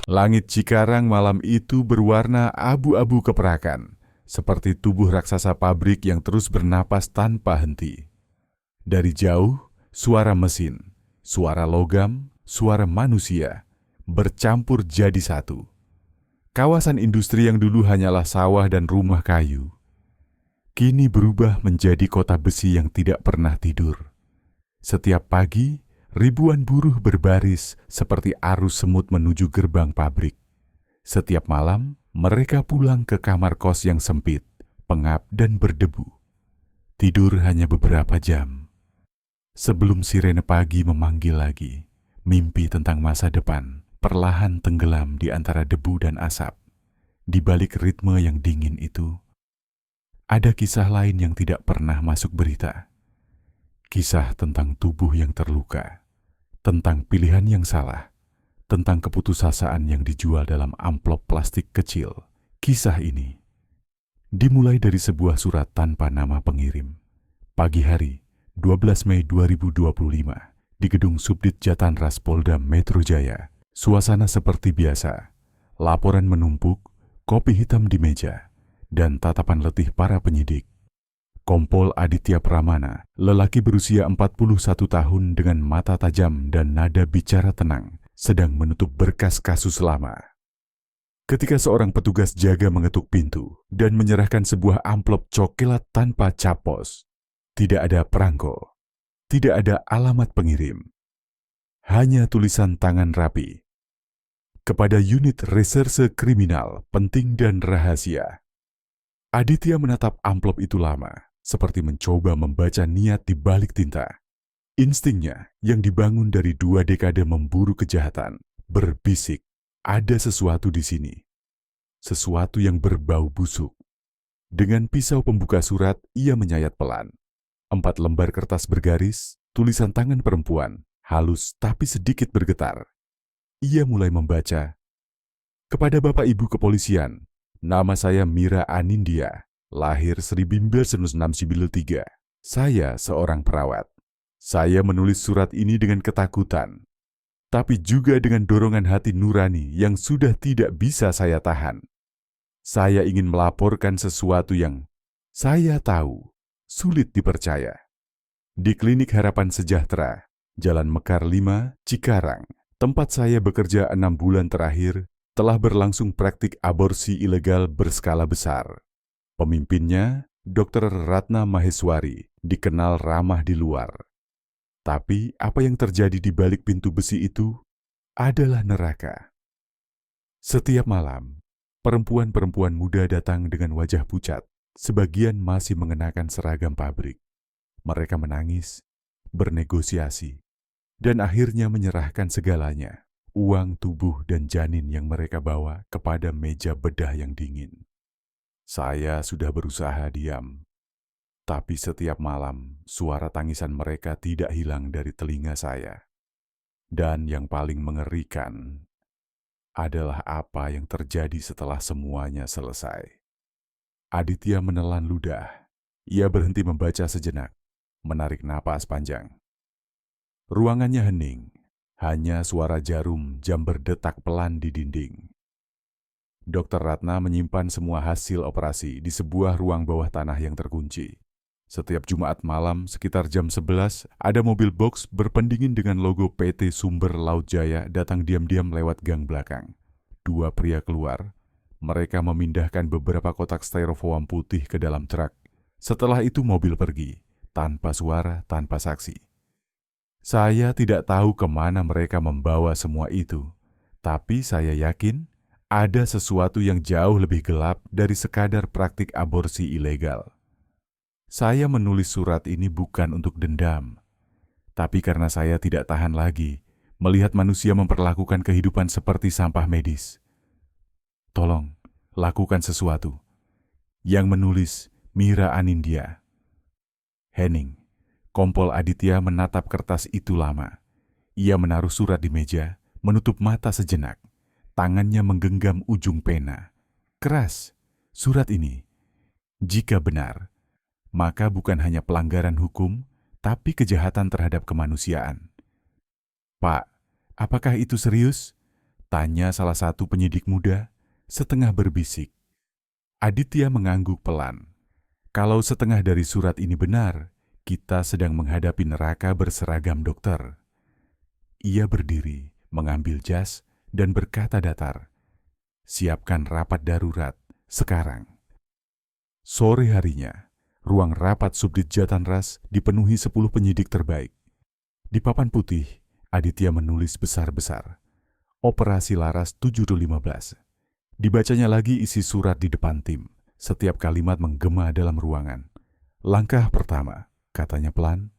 Langit Cikarang malam itu berwarna abu-abu keperakan, seperti tubuh raksasa pabrik yang terus bernapas tanpa henti. Dari jauh, suara mesin, suara logam, suara manusia bercampur jadi satu. Kawasan industri yang dulu hanyalah sawah dan rumah kayu, kini berubah menjadi kota besi yang tidak pernah tidur. Setiap pagi, ribuan buruh berbaris seperti arus semut menuju gerbang pabrik. Setiap malam, mereka pulang ke kamar kos yang sempit, pengap dan berdebu. Tidur hanya beberapa jam. Sebelum sirene pagi memanggil lagi, mimpi tentang masa depan perlahan tenggelam di antara debu dan asap. Di balik ritme yang dingin itu, ada kisah lain yang tidak pernah masuk berita. Kisah tentang tubuh yang terluka, tentang pilihan yang salah, tentang keputusasaan yang dijual dalam amplop plastik kecil. Kisah ini dimulai dari sebuah surat tanpa nama pengirim. Pagi hari, 12 Mei 2025, di gedung Subdit Jatanras Polda Metro Jaya. Suasana seperti biasa, laporan menumpuk, kopi hitam di meja, dan tatapan letih para penyidik. Kompol Aditya Pramana, lelaki berusia 41 tahun dengan mata tajam dan nada bicara tenang, sedang menutup berkas kasus lama. Ketika seorang petugas jaga mengetuk pintu dan menyerahkan sebuah amplop coklat tanpa cap pos, tidak ada perangko, tidak ada alamat pengirim, hanya tulisan tangan rapi. Kepada unit reserse kriminal penting dan rahasia. Aditya menatap amplop itu lama, seperti mencoba membaca niat di balik tinta. Instingnya yang dibangun dari 2 dekade memburu kejahatan, berbisik, ada sesuatu di sini. Sesuatu yang berbau busuk. Dengan pisau pembuka surat, ia menyayat pelan. 4 lembar kertas bergaris, tulisan tangan perempuan, halus tapi sedikit bergetar. Ia mulai membaca. Kepada Bapak Ibu Kepolisian, nama saya Mira Anindya, lahir 1993. Saya seorang perawat. Saya menulis surat ini dengan ketakutan, tapi juga dengan dorongan hati nurani yang sudah tidak bisa saya tahan. Saya ingin melaporkan sesuatu yang saya tahu sulit dipercaya. Di Klinik Harapan Sejahtera, Jalan Mekar 5, Cikarang, tempat saya bekerja 6 bulan terakhir, telah berlangsung praktik aborsi ilegal berskala besar. Pemimpinnya, Dr. Ratna Maheswari, dikenal ramah di luar. Tapi apa yang terjadi di balik pintu besi itu adalah neraka. Setiap malam, perempuan-perempuan muda datang dengan wajah pucat, sebagian masih mengenakan seragam pabrik. Mereka menangis, bernegosiasi, dan akhirnya menyerahkan segalanya, uang, tubuh, dan janin yang mereka bawa kepada meja bedah yang dingin. Saya sudah berusaha diam, tapi setiap malam suara tangisan mereka tidak hilang dari telinga saya. Dan yang paling mengerikan adalah apa yang terjadi setelah semuanya selesai. Aditya menelan ludah. Ia berhenti membaca sejenak, menarik napas panjang. Ruangannya hening, hanya suara jarum jam berdetak pelan di dinding. Dr. Ratna menyimpan semua hasil operasi di sebuah ruang bawah tanah yang terkunci. Setiap Jumat malam sekitar jam 11, ada mobil box berpendingin dengan logo PT Sumber Laut Jaya datang diam-diam lewat gang belakang. 2 pria keluar. Mereka memindahkan beberapa kotak styrofoam putih ke dalam truk. Setelah itu mobil pergi, tanpa suara, tanpa saksi. Saya tidak tahu kemana mereka membawa semua itu, tapi saya yakin ada sesuatu yang jauh lebih gelap dari sekadar praktik aborsi ilegal. Saya menulis surat ini bukan untuk dendam, tapi karena saya tidak tahan lagi melihat manusia memperlakukan kehidupan seperti sampah medis. Tolong, lakukan sesuatu. Yang menulis Mira Anindya. Henning. Kompol Aditya menatap kertas itu lama. Ia menaruh surat di meja, menutup mata sejenak. Tangannya menggenggam ujung pena. Keras, surat ini. Jika benar, maka bukan hanya pelanggaran hukum, tapi kejahatan terhadap kemanusiaan. Pak, apakah itu serius? Tanya salah satu penyidik muda, setengah berbisik. Aditya mengangguk pelan. Kalau setengah dari surat ini benar, kita sedang menghadapi neraka berseragam dokter. Ia berdiri, mengambil jas, dan berkata datar, "Siapkan rapat darurat, sekarang." Sore harinya, ruang rapat Subdit Jatanras dipenuhi 10 penyidik terbaik. Di papan putih, Aditya menulis besar-besar, Operasi Laras 715. Dibacanya lagi isi surat di depan tim. Setiap kalimat menggema dalam ruangan. Langkah pertama, katanya pelan,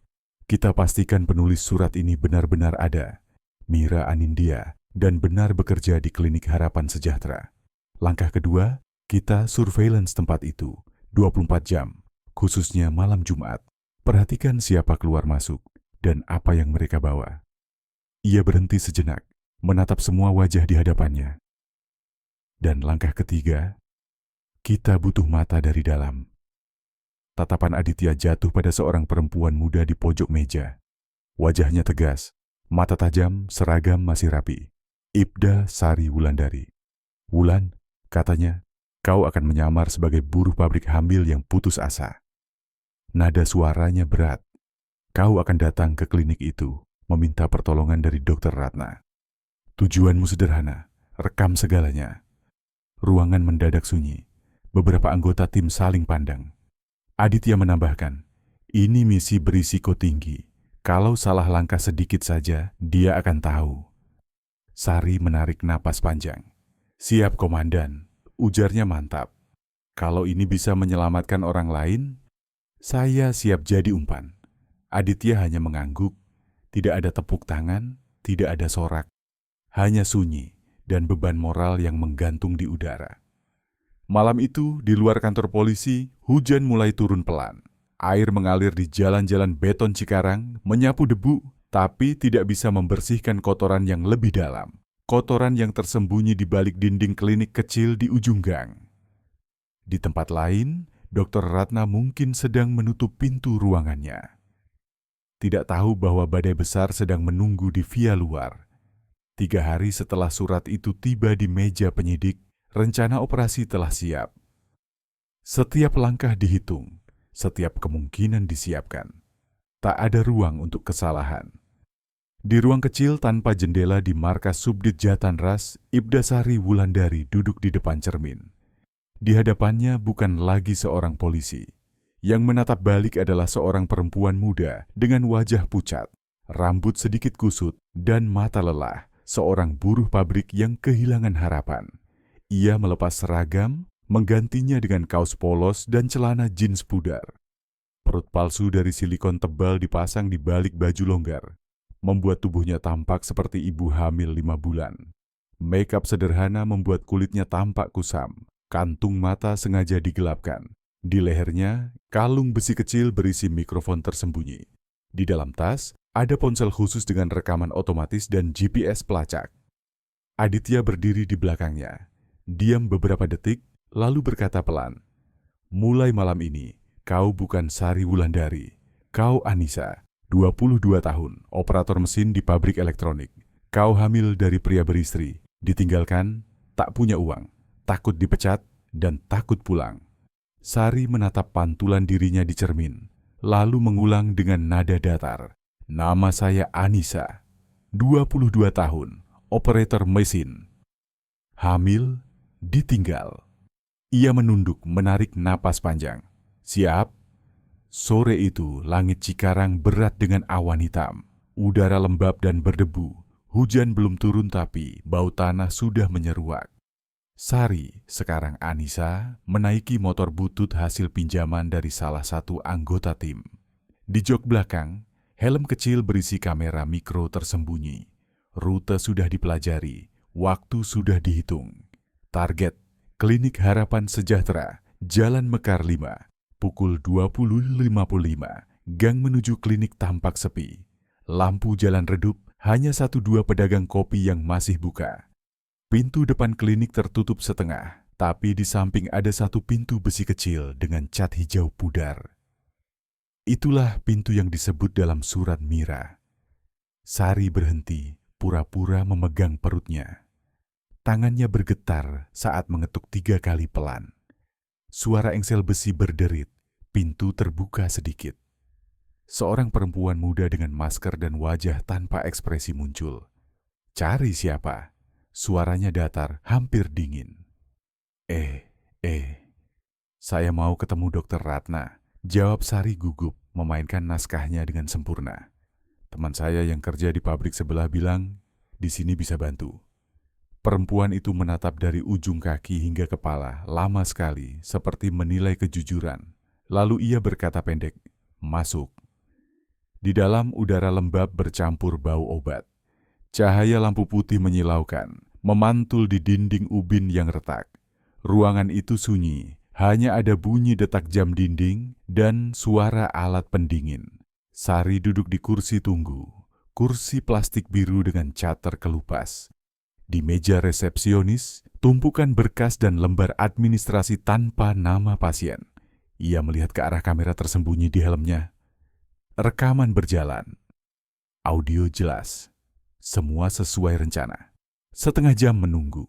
kita pastikan penulis surat ini benar-benar ada, Mira Anindya, dan benar bekerja di Klinik Harapan Sejahtera. Langkah kedua, kita surveillance tempat itu 24 jam, khususnya malam Jumat. Perhatikan siapa keluar masuk dan apa yang mereka bawa. Ia berhenti sejenak, menatap semua wajah di hadapannya. Dan langkah ketiga, kita butuh mata dari dalam. Tatapan Aditya jatuh pada seorang perempuan muda di pojok meja. Wajahnya tegas, mata tajam, seragam masih rapi. Ibda Sari Wulandari. "Wulan," katanya, "kau akan menyamar sebagai buruh pabrik hamil yang putus asa." Nada suaranya berat. "Kau akan datang ke klinik itu, meminta pertolongan dari Dokter Ratna. Tujuanmu sederhana, rekam segalanya." Ruangan mendadak sunyi. Beberapa anggota tim saling pandang. Aditya menambahkan, "Ini misi berisiko tinggi. Kalau salah langkah sedikit saja, dia akan tahu." Sari menarik napas panjang. "Siap, Komandan," ujarnya mantap. "Kalau ini bisa menyelamatkan orang lain, saya siap jadi umpan." Aditya hanya mengangguk. Tidak ada tepuk tangan, tidak ada sorak. Hanya sunyi dan beban moral yang menggantung di udara. Malam itu, di luar kantor polisi, hujan mulai turun pelan. Air mengalir di jalan-jalan beton Cikarang, menyapu debu, tapi tidak bisa membersihkan kotoran yang lebih dalam. Kotoran yang tersembunyi di balik dinding klinik kecil di ujung gang. Di tempat lain, Dr. Ratna mungkin sedang menutup pintu ruangannya. Tidak tahu bahwa badai besar sedang menunggu di via luar. 3 hari setelah surat itu tiba di meja penyidik, rencana operasi telah siap. Setiap langkah dihitung, setiap kemungkinan disiapkan. Tak ada ruang untuk kesalahan. Di ruang kecil tanpa jendela di markas Subdit Jatanras, Ibda Sari Wulandari duduk di depan cermin. Di hadapannya bukan lagi seorang polisi. Yang menatap balik adalah seorang perempuan muda dengan wajah pucat, rambut sedikit kusut, dan mata lelah. Seorang buruh pabrik yang kehilangan harapan. Ia melepas seragam, menggantinya dengan kaos polos dan celana jeans pudar. Perut palsu dari silikon tebal dipasang di balik baju longgar, membuat tubuhnya tampak seperti ibu hamil 5 bulan. Makeup sederhana membuat kulitnya tampak kusam. Kantung mata sengaja digelapkan. Di lehernya, kalung besi kecil berisi mikrofon tersembunyi. Di dalam tas, ada ponsel khusus dengan rekaman otomatis dan GPS pelacak. Aditya berdiri di belakangnya. Diam beberapa detik, lalu berkata pelan, "Mulai malam ini, kau bukan Sari Wulandari. Kau Anissa, 22 tahun, operator mesin di pabrik elektronik. Kau hamil dari pria beristri, ditinggalkan, tak punya uang, takut dipecat, dan takut pulang." Sari menatap pantulan dirinya di cermin, lalu mengulang dengan nada datar. "Nama saya Anissa, 22 tahun, operator mesin. Hamil, ditinggal." Ia menunduk, menarik napas panjang. "Siap?" Sore itu, langit Cikarang berat dengan awan hitam. Udara lembab dan berdebu. Hujan belum turun tapi bau tanah sudah menyeruak. Sari, sekarang Anissa, menaiki motor butut hasil pinjaman dari salah satu anggota tim. Di jok belakang, helm kecil berisi kamera mikro tersembunyi. Rute sudah dipelajari, waktu sudah dihitung. Target, Klinik Harapan Sejahtera, Jalan Mekar 5, pukul 20.55. Gang menuju klinik tampak sepi. Lampu jalan redup, hanya 1-2 pedagang kopi yang masih buka. Pintu depan klinik tertutup setengah, tapi di samping ada satu pintu besi kecil dengan cat hijau pudar. Itulah pintu yang disebut dalam surat Mira. Sari berhenti, pura-pura memegang perutnya. Tangannya bergetar saat mengetuk 3 kali pelan. Suara engsel besi berderit, pintu terbuka sedikit. Seorang perempuan muda dengan masker dan wajah tanpa ekspresi muncul. "Cari siapa?" Suaranya datar, hampir dingin. Saya mau ketemu Dokter Ratna," jawab Sari gugup, memainkan naskahnya dengan sempurna. "Teman saya yang kerja di pabrik sebelah bilang, di sini bisa bantu." Perempuan itu menatap dari ujung kaki hingga kepala, lama sekali, seperti menilai kejujuran. Lalu ia berkata pendek, "Masuk." Di dalam udara lembab bercampur bau obat. Cahaya lampu putih menyilaukan, memantul di dinding ubin yang retak. Ruangan itu sunyi, hanya ada bunyi detak jam dinding dan suara alat pendingin. Sari duduk di kursi tunggu, kursi plastik biru dengan cat terkelupas. Di meja resepsionis, tumpukan berkas dan lembar administrasi tanpa nama pasien. Ia melihat ke arah kamera tersembunyi di helmnya. Rekaman berjalan. Audio jelas. Semua sesuai rencana. Setengah jam menunggu.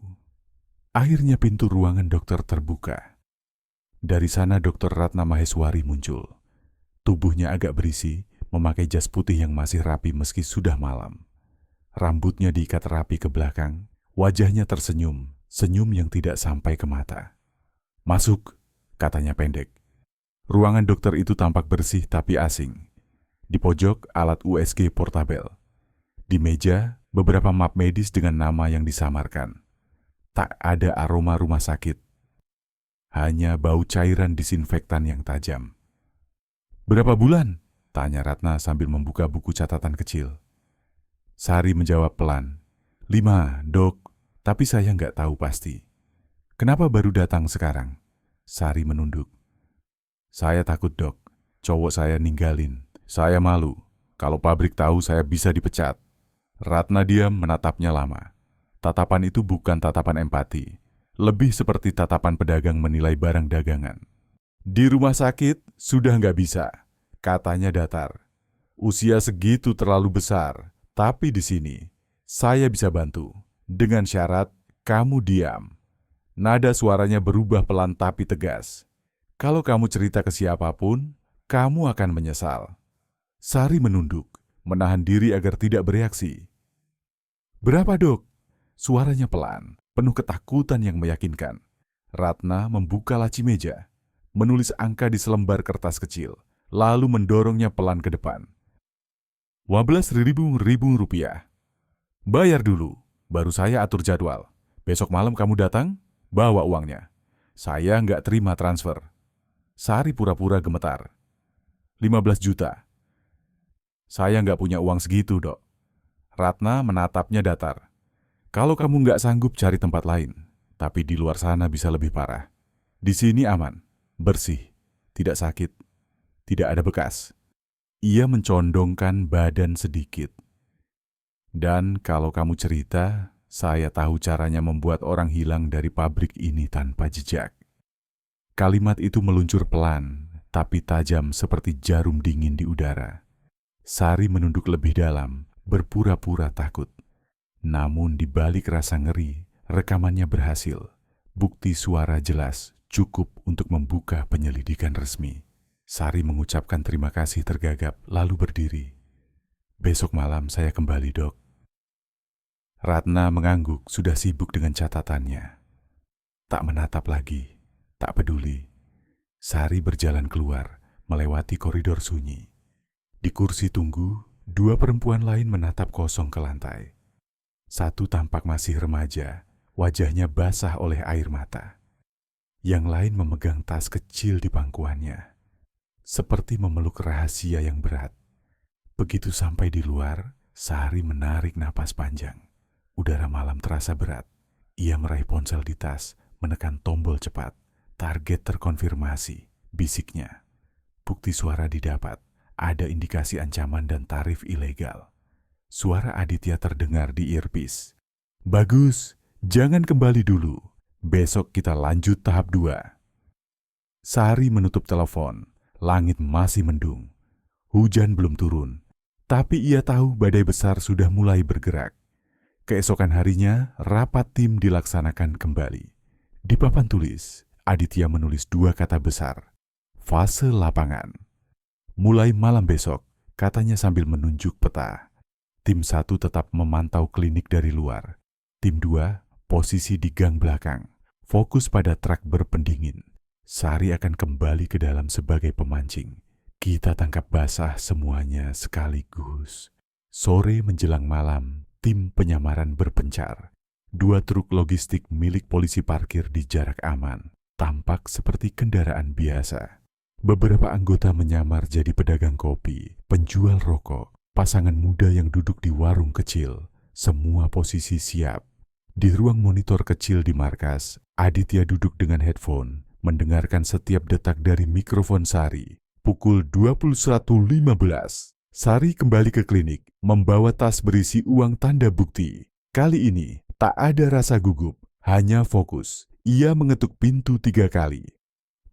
Akhirnya pintu ruangan dokter terbuka. Dari sana Dokter Ratna Maheswari muncul. Tubuhnya agak berisi, memakai jas putih yang masih rapi meski sudah malam. Rambutnya diikat rapi ke belakang, wajahnya tersenyum, senyum yang tidak sampai ke mata. "Masuk," katanya pendek. Ruangan dokter itu tampak bersih tapi asing. Di pojok alat USG portabel. Di meja beberapa map medis dengan nama yang disamarkan. Tak ada aroma rumah sakit. Hanya bau cairan disinfektan yang tajam. "Berapa bulan?" tanya Ratna sambil membuka buku catatan kecil. Sari menjawab pelan, 5, Dok, tapi saya nggak tahu pasti." "Kenapa baru datang sekarang?" Sari menunduk. "Saya takut, Dok. Cowok saya ninggalin. Saya malu. Kalau pabrik tahu saya bisa dipecat." Ratna diam menatapnya lama. Tatapan itu bukan tatapan empati. Lebih seperti tatapan pedagang menilai barang dagangan. "Di rumah sakit sudah nggak bisa," katanya datar. "Usia segitu terlalu besar. Tapi di sini, saya bisa bantu. Dengan syarat, kamu diam." Nada suaranya berubah pelan tapi tegas. "Kalau kamu cerita ke siapapun, kamu akan menyesal." Sari menunduk, menahan diri agar tidak bereaksi. "Berapa, Dok?" Suaranya pelan, penuh ketakutan yang meyakinkan. Ratna membuka laci meja, menulis angka di selembar kertas kecil, lalu mendorongnya pelan ke depan. 15.000 rupiah. "Bayar dulu, baru saya atur jadwal. Besok malam kamu datang, bawa uangnya. Saya nggak terima transfer." Sari pura-pura gemetar. 15 juta. "Saya nggak punya uang segitu, Dok." Ratna menatapnya datar. "Kalau kamu nggak sanggup cari tempat lain, tapi di luar sana bisa lebih parah. Di sini aman, bersih, tidak sakit, tidak ada bekas." Ia mencondongkan badan sedikit. "Dan kalau kamu cerita, saya tahu caranya membuat orang hilang dari pabrik ini tanpa jejak." Kalimat itu meluncur pelan, tapi tajam seperti jarum dingin di udara. Sari menunduk lebih dalam, berpura-pura takut. Namun di balik rasa ngeri, rekamannya berhasil. Bukti suara jelas, cukup untuk membuka penyelidikan resmi. Sari mengucapkan terima kasih tergagap, lalu berdiri. "Besok malam saya kembali, Dok." Ratna mengangguk, sudah sibuk dengan catatannya. Tak menatap lagi, tak peduli. Sari berjalan keluar, melewati koridor sunyi. Di kursi tunggu, 2 perempuan lain menatap kosong ke lantai. Satu tampak masih remaja, wajahnya basah oleh air mata. Yang lain memegang tas kecil di pangkuannya, seperti memeluk rahasia yang berat. Begitu sampai di luar, Sari menarik napas panjang. Udara malam terasa berat. Ia meraih ponsel di tas, menekan tombol cepat. Target terkonfirmasi, bisiknya. Bukti suara didapat, ada indikasi ancaman dan tarif ilegal. Suara Aditya terdengar di earpiece. "Bagus, jangan kembali dulu. Besok kita lanjut tahap 2. Sari menutup telepon. Langit masih mendung. Hujan belum turun, tapi ia tahu badai besar sudah mulai bergerak. Keesokan harinya, rapat tim dilaksanakan kembali. Di papan tulis, Aditya menulis 2 kata besar, fase lapangan. Mulai malam besok, katanya sambil menunjuk peta. Tim 1 tetap memantau klinik dari luar. Tim 2, posisi di gang belakang, fokus pada truk berpendingin. Sari akan kembali ke dalam sebagai pemancing. Kita tangkap basah semuanya sekaligus. Sore menjelang malam, tim penyamaran berpencar. 2 truk logistik milik polisi parkir di jarak aman, tampak seperti kendaraan biasa. Beberapa anggota menyamar jadi pedagang kopi, penjual rokok, pasangan muda yang duduk di warung kecil. Semua posisi siap. Di ruang monitor kecil di markas, Aditya duduk dengan headphone, mendengarkan setiap detak dari mikrofon Sari. Pukul 21.15, Sari kembali ke klinik, membawa tas berisi uang tanda bukti. Kali ini, tak ada rasa gugup, hanya fokus. Ia mengetuk pintu 3 kali.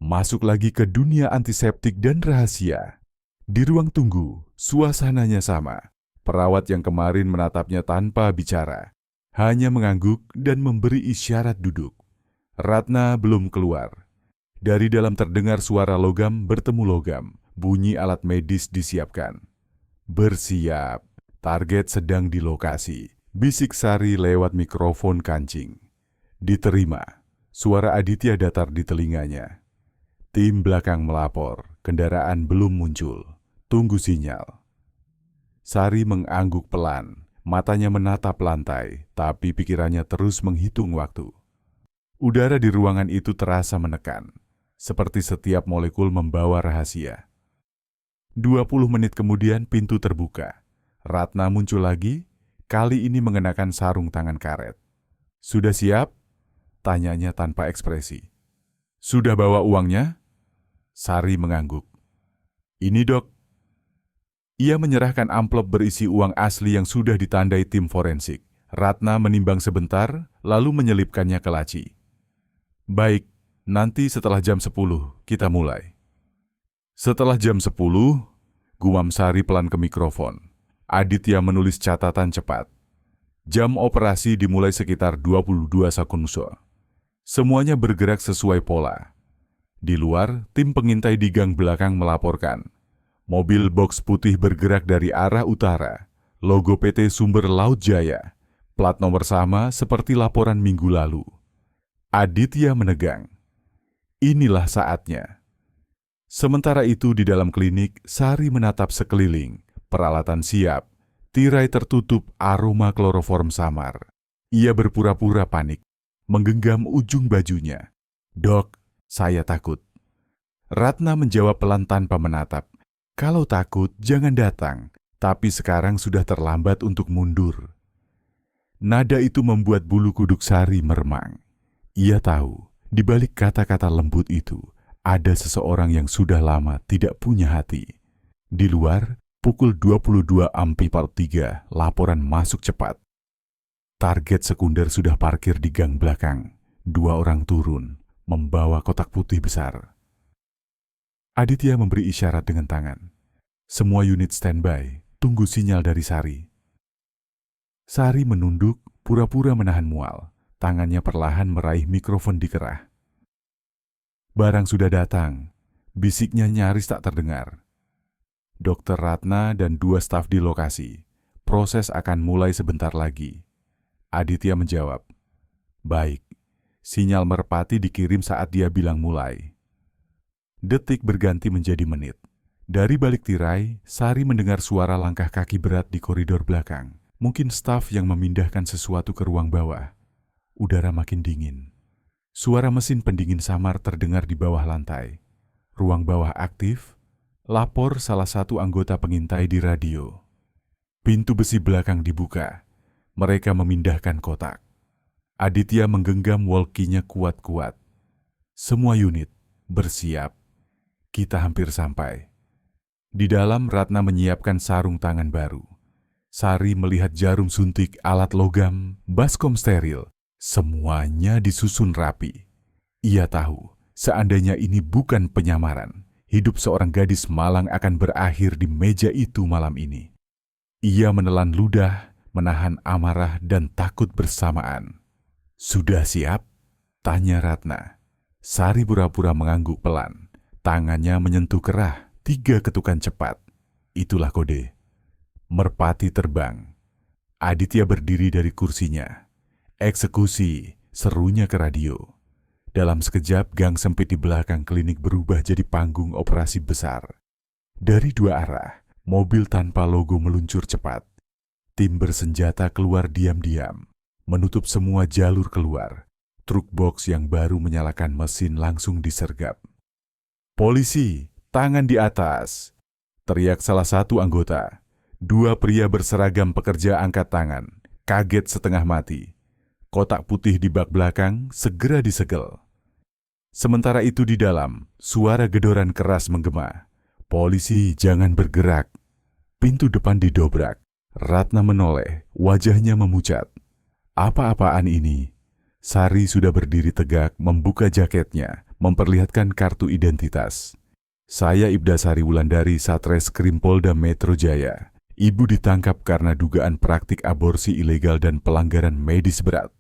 Masuk lagi ke dunia antiseptik dan rahasia. Di ruang tunggu, suasananya sama. Perawat yang kemarin menatapnya tanpa bicara, hanya mengangguk dan memberi isyarat duduk. Ratna belum keluar. Dari dalam terdengar suara logam bertemu logam, bunyi alat medis disiapkan. Bersiap, target sedang di lokasi, bisik Sari lewat mikrofon kancing. Diterima, suara Aditya datar di telinganya. Tim belakang melapor, kendaraan belum muncul, tunggu sinyal. Sari mengangguk pelan, matanya menatap lantai, tapi pikirannya terus menghitung waktu. Udara di ruangan itu terasa menekan, seperti setiap molekul membawa rahasia. 20 menit kemudian pintu terbuka. Ratna muncul lagi, kali ini mengenakan sarung tangan karet. "Sudah siap?" tanyanya tanpa ekspresi. "Sudah bawa uangnya?" Sari mengangguk. "Ini, Dok." Ia menyerahkan amplop berisi uang asli yang sudah ditandai tim forensik. Ratna menimbang sebentar, lalu menyelipkannya ke laci. "Baik, nanti setelah jam 10 kita mulai." Setelah jam 10, gumam Sari pelan ke mikrofon. Aditya menulis catatan cepat. Jam operasi dimulai sekitar 22 Sakunso. Semuanya bergerak sesuai pola. Di luar, tim pengintai di gang belakang melaporkan. Mobil box putih bergerak dari arah utara. Logo PT Sumber Laut Jaya. Plat nomor sama seperti laporan minggu lalu. Aditya menegang. Inilah saatnya. Sementara itu di dalam klinik, Sari menatap sekeliling. Peralatan siap. Tirai tertutup, aroma kloroform samar. Ia berpura-pura panik, menggenggam ujung bajunya. "Dok, saya takut." Ratna menjawab pelan tanpa menatap. "Kalau takut, jangan datang. Tapi sekarang sudah terlambat untuk mundur." Nada itu membuat bulu kuduk Sari meremang. Ia tahu, di balik kata-kata lembut itu, ada seseorang yang sudah lama tidak punya hati. Di luar, pukul 22.43, laporan masuk cepat. Target sekunder sudah parkir di gang belakang. 2 orang turun, membawa kotak putih besar. Aditya memberi isyarat dengan tangan. "Semua unit standby, tunggu sinyal dari Sari." Sari menunduk, pura-pura menahan mual. Tangannya perlahan meraih mikrofon di kerah. "Barang sudah datang," bisiknya nyaris tak terdengar. "Dokter Ratna dan 2 staf di lokasi. Proses akan mulai sebentar lagi." Aditya menjawab. "Baik." Sinyal merpati dikirim saat dia bilang mulai. Detik berganti menjadi menit. Dari balik tirai, Sari mendengar suara langkah kaki berat di koridor belakang. Mungkin staf yang memindahkan sesuatu ke ruang bawah. Udara makin dingin. Suara mesin pendingin samar terdengar di bawah lantai. Ruang bawah aktif, lapor salah satu anggota pengintai di radio. Pintu besi belakang dibuka. Mereka memindahkan kotak. Aditya menggenggam walkie-nya kuat-kuat. "Semua unit, bersiap. Kita hampir sampai." Di dalam, Ratna menyiapkan sarung tangan baru. Sari melihat jarum suntik, alat logam, baskom steril. Semuanya disusun rapi. Ia tahu, seandainya ini bukan penyamaran, hidup seorang gadis malang akan berakhir di meja itu malam ini. Ia menelan ludah, menahan amarah dan takut bersamaan. "Sudah siap?" tanya Ratna. Sari pura-pura mengangguk pelan. Tangannya menyentuh kerah, 3 ketukan cepat. Itulah kode. Merpati terbang. Aditya berdiri dari kursinya. "Eksekusi," serunya ke radio. Dalam sekejap, gang sempit di belakang klinik berubah jadi panggung operasi besar. Dari 2 arah, mobil tanpa logo meluncur cepat. Tim bersenjata keluar diam-diam, menutup semua jalur keluar. Truk box yang baru menyalakan mesin langsung disergap. "Polisi, tangan di atas!" teriak salah satu anggota. 2 pria berseragam pekerja angkat tangan, kaget setengah mati. Kotak putih di bak belakang segera disegel. Sementara itu di dalam, suara gedoran keras menggema. "Polisi, jangan bergerak." Pintu depan didobrak. Ratna menoleh, wajahnya memucat. "Apa-apaan ini?" Sari sudah berdiri tegak, membuka jaketnya, memperlihatkan kartu identitas. "Saya Ibda Sari Wulandari, Satreskrim Polda Metro Jaya. Ibu ditangkap karena dugaan praktik aborsi ilegal dan pelanggaran medis berat."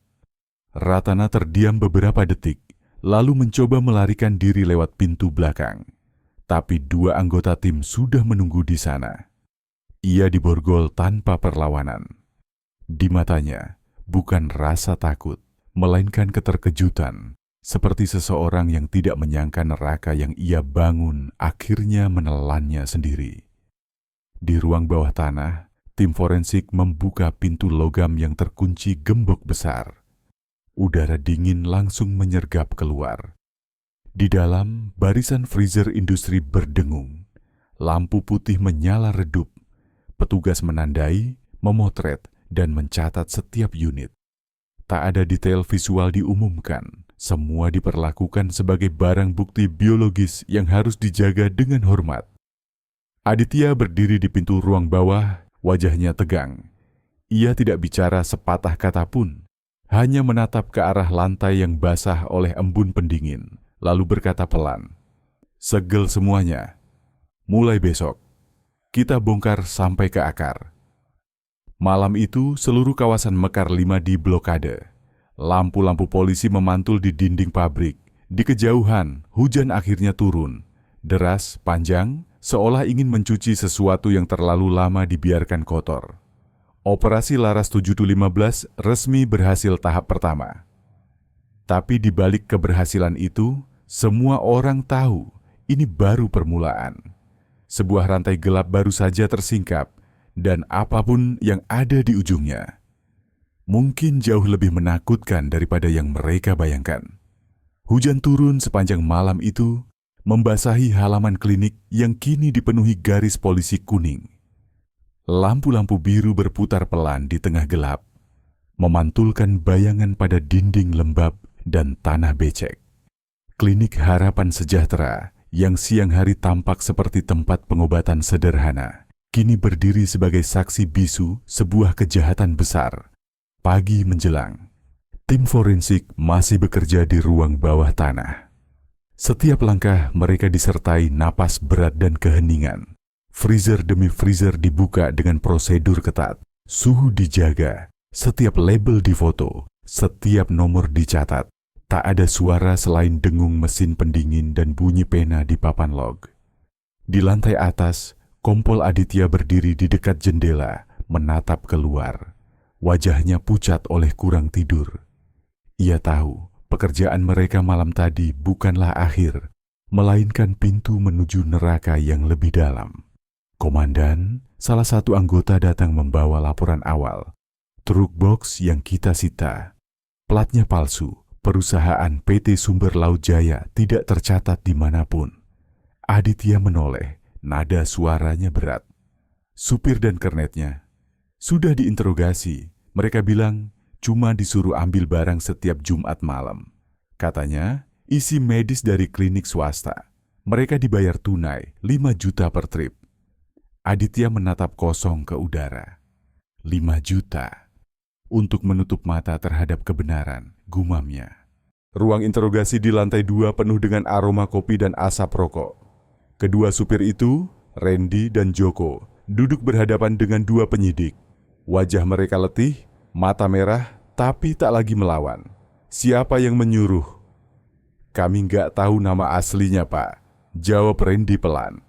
Ratna terdiam beberapa detik, lalu mencoba melarikan diri lewat pintu belakang. Tapi 2 anggota tim sudah menunggu di sana. Ia diborgol tanpa perlawanan. Di matanya, bukan rasa takut, melainkan keterkejutan, seperti seseorang yang tidak menyangka neraka yang ia bangun akhirnya menelannya sendiri. Di ruang bawah tanah, tim forensik membuka pintu logam yang terkunci gembok besar. Udara dingin langsung menyergap keluar. Di dalam, barisan freezer industri berdengung. Lampu putih menyala redup. Petugas menandai, memotret, dan mencatat setiap unit. Tak ada detail visual diumumkan. Semua diperlakukan sebagai barang bukti biologis yang harus dijaga dengan hormat. Aditya berdiri di pintu ruang bawah, wajahnya tegang. Ia tidak bicara sepatah kata pun, hanya menatap ke arah lantai yang basah oleh embun pendingin, lalu berkata pelan, "Segel semuanya. Mulai besok, kita bongkar sampai ke akar." Malam itu, seluruh kawasan Mekar 5 diblokade. Lampu-lampu polisi memantul di dinding pabrik. Di kejauhan, hujan akhirnya turun. Deras, panjang, seolah ingin mencuci sesuatu yang terlalu lama dibiarkan kotor. Operasi Laras 7715 resmi berhasil tahap pertama. Tapi di balik keberhasilan itu, semua orang tahu ini baru permulaan. Sebuah rantai gelap baru saja tersingkap, dan apapun yang ada di ujungnya mungkin jauh lebih menakutkan daripada yang mereka bayangkan. Hujan turun sepanjang malam itu, membasahi halaman klinik yang kini dipenuhi garis polisi kuning. Lampu-lampu biru berputar pelan di tengah gelap, memantulkan bayangan pada dinding lembab dan tanah becek. Klinik Harapan Sejahtera yang siang hari tampak seperti tempat pengobatan sederhana, kini berdiri sebagai saksi bisu sebuah kejahatan besar. Pagi menjelang, tim forensik masih bekerja di ruang bawah tanah. Setiap langkah mereka disertai napas berat dan keheningan. Freezer demi freezer dibuka dengan prosedur ketat. Suhu dijaga, setiap label difoto, setiap nomor dicatat. Tak ada suara selain dengung mesin pendingin dan bunyi pena di papan log. Di lantai atas, Kompol Aditya berdiri di dekat jendela, menatap keluar. Wajahnya pucat oleh kurang tidur. Ia tahu pekerjaan mereka malam tadi bukanlah akhir, melainkan pintu menuju neraka yang lebih dalam. "Komandan," salah satu anggota datang membawa laporan awal. "Truk box yang kita sita, platnya palsu, perusahaan PT Sumber Laut Jaya tidak tercatat dimanapun." Aditya menoleh, nada suaranya berat. "Supir dan kernetnya sudah diinterogasi. Mereka bilang cuma disuruh ambil barang setiap Jumat malam. Katanya isi medis dari klinik swasta. Mereka dibayar tunai 5 juta per trip." Aditya menatap kosong ke udara. 5 juta untuk menutup mata terhadap kebenaran, gumamnya. Ruang interogasi di lantai 2 penuh dengan aroma kopi dan asap rokok. Kedua supir itu, Randy dan Joko, duduk berhadapan dengan 2 penyidik. Wajah mereka letih, mata merah, tapi tak lagi melawan. Siapa yang menyuruh? Kami nggak tahu nama aslinya, Pak, jawab Randy pelan.